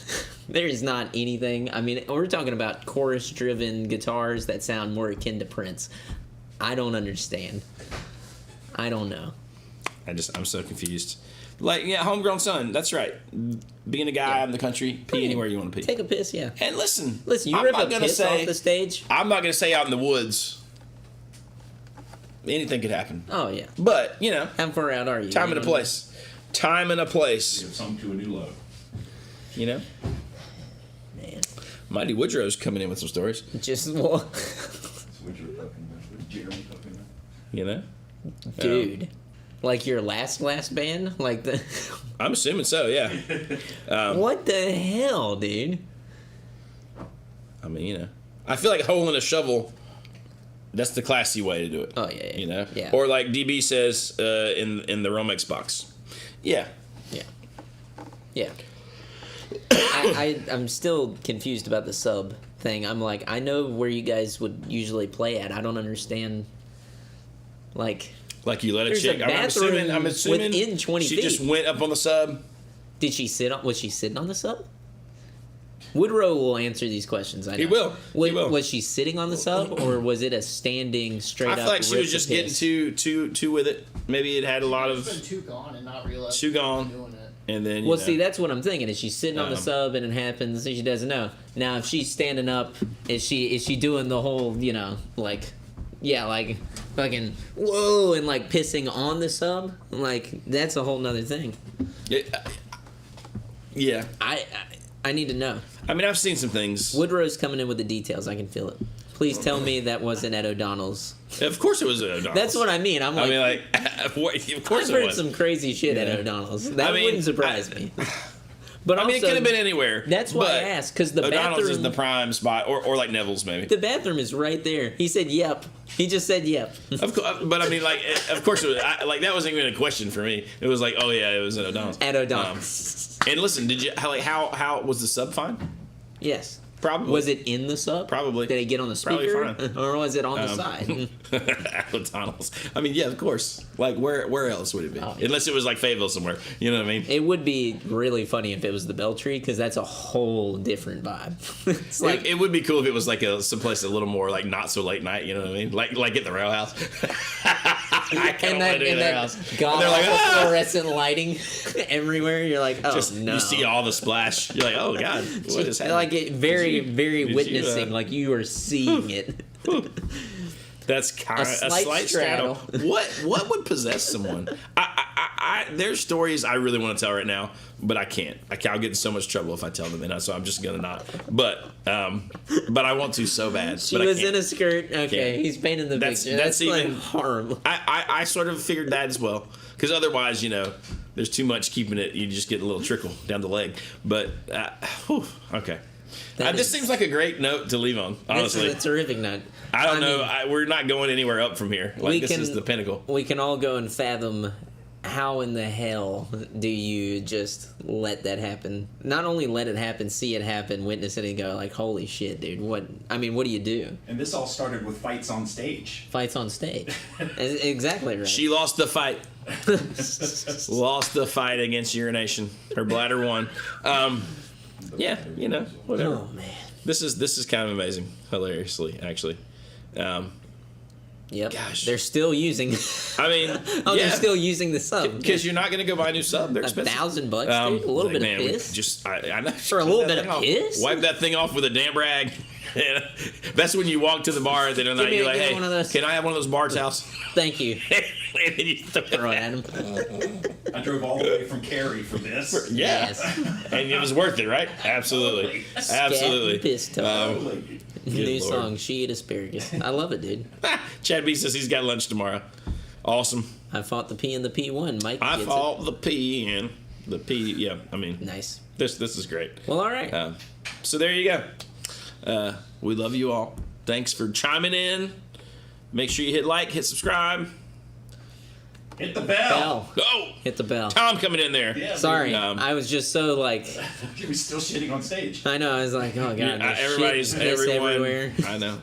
There is not anything. I mean, we're talking about chorus-driven guitars that sound more akin to Prince. I don't understand. I don't know. I'm so confused. Like, yeah, homegrown son. That's right. Being a guy Yeah. in the country, pee anywhere you want to pee. Take a piss, yeah. And listen, Listen, you I'm rip not a gonna piss say- off the stage. I'm not going to say out in the woods. Anything could happen. Oh yeah. But, you know, How far out are you? time and a place. Time and a place. Give some to a new low. You know? Man, Mighty Woodrow's coming in with some stories. just well, That's what you're talking about. What Jeremy talking about. You know? dude. Like your last band, like the. I'm assuming so, yeah. What the hell, dude? I mean, you know. I feel like hole in a shovel, that's the classy way to do it. Oh yeah. You know? Yeah. Or like DB says in the Romex box. Yeah. Yeah. Yeah. I'm still confused about the sub thing. I'm like, I know where you guys would usually play at. I don't understand. Like, Like you let a There's chick. a I'm assuming bathroom within 20 she feet. just went up on the sub. did she sit on? Was she sitting on the sub? Woodrow will answer these questions. I know. He will. He will. Was she sitting on the sub, or was it a standing straight I up? feel like she rip was to just getting piss? too with it. Maybe it had a lot It's been of, too gone and not realizing Too gone. doing it. and then. Well, you see, know. that's what I'm thinking. Is she sitting on the sub and it happens? She doesn't know. Now, if she's standing up, is she doing the whole, like, yeah, like fucking whoa and like pissing on the sub? Like that's a whole nother thing. Yeah. I need to know. I mean, I've seen some things. Woodrow's coming in with the details. I can feel it. Please tell me that wasn't at O'Donnell's. Of course, it was at O'Donnell's. That's what I mean. I'm like, I mean, like, of course I've it heard was. some crazy shit Yeah. at O'Donnell's. That I mean, wouldn't surprise me. But I mean, it also, could have been anywhere. That's why I but asked, because the O'Donnell's bathroom is the prime spot, or like Neville's maybe. the bathroom is right there. He said, "Yep." He just said, "Yep." Of course, but I mean, like, of course, it was, like that wasn't even a question for me. It was like, oh yeah, it was at O'Donnell's. At O'Donnell's. And listen, did you how was the sub fine? Yes. Probably. Was it in the sub? Probably. Did it get on the Probably speaker? fine. Or was it on the side? Aquatonals. I mean, yeah, of course. Like, where else would it be? Oh, yeah. Unless it was like Fayetteville somewhere. You know what I mean? It would be really funny if it was the Beltree, because that's a whole different vibe. It's like, It would be cool if it was like someplace a little more like not so late night. You know what I mean? Like at the Rail House. I kind of want to do their house. god They're like, "Ah!" fluorescent lighting everywhere. You're like, oh Just no. you see all the splash. You're like, oh god, what is happening? Like it, very, very did you, witnessing, like you are seeing it. That's kind of a slight slight straddle. What would possess someone? There's stories I really want to tell right now, but I can't. I'll get in so much trouble if I tell them, and so I'm just gonna not. But I want to so bad. She but was I can't. in a skirt. Okay, Can't. he's painting the That's- picture. that's That's even- like horrible. I sort of figured that as well, because otherwise, there's too much keeping it. You just get a little trickle down the leg. But okay. That This is- seems like a great note to leave on. Honestly, This is a terrific note. I don't know. mean, We're not going anywhere up from here. Like this is the pinnacle. We can all go and fathom how in the hell do you just let that happen? Not only let it happen, see it happen, witness it, and go like, "Holy shit, dude! What do you do?" And this all started with fights on stage. Fights on stage. Exactly right. She lost the fight. Lost the fight against urination. Her bladder won. Yeah, whatever. Oh man. This is kind of amazing. Hilariously, actually. Yep. Gosh. They're still using. I mean, Oh, yeah, they're still using the sub. because you're not going to go buy a new sub. They're expensive. $1,000, dude. A little like, bit man, of we piss. Just I know. For a little bit of piss? Wipe that thing off with a damp rag. That's when you walk to the bar at the end of the night. me- You're like, give me hey, one of those. can I have one of those bar towels? Thank you. And then you throw it Throw it at at him. I drove all the way from Cary for this. Yeah. Yes. And it was worth it, right? Absolutely. Absolutely. Piss talk. New Lord. song, She Ate Asparagus. I love it, dude. Chad B says he's got lunch tomorrow. Awesome. I fought the P and the P1. Mike I gets fought the P and the P. Yeah, I mean, it. Nice. this is great. Well, all right. So there you go. We love you all. Thanks for chiming in. Make sure you hit like, hit subscribe. Hit the Bell. Oh, Hit the bell. Tom coming in there. Yeah, Sorry. Um, I was just so like, He was still shitting on stage. I know. I was like, oh, God. Yeah, there's everybody's shit, piss everyone. everywhere. I know.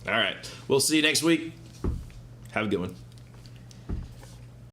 All right. We'll see you next week. Have a good one.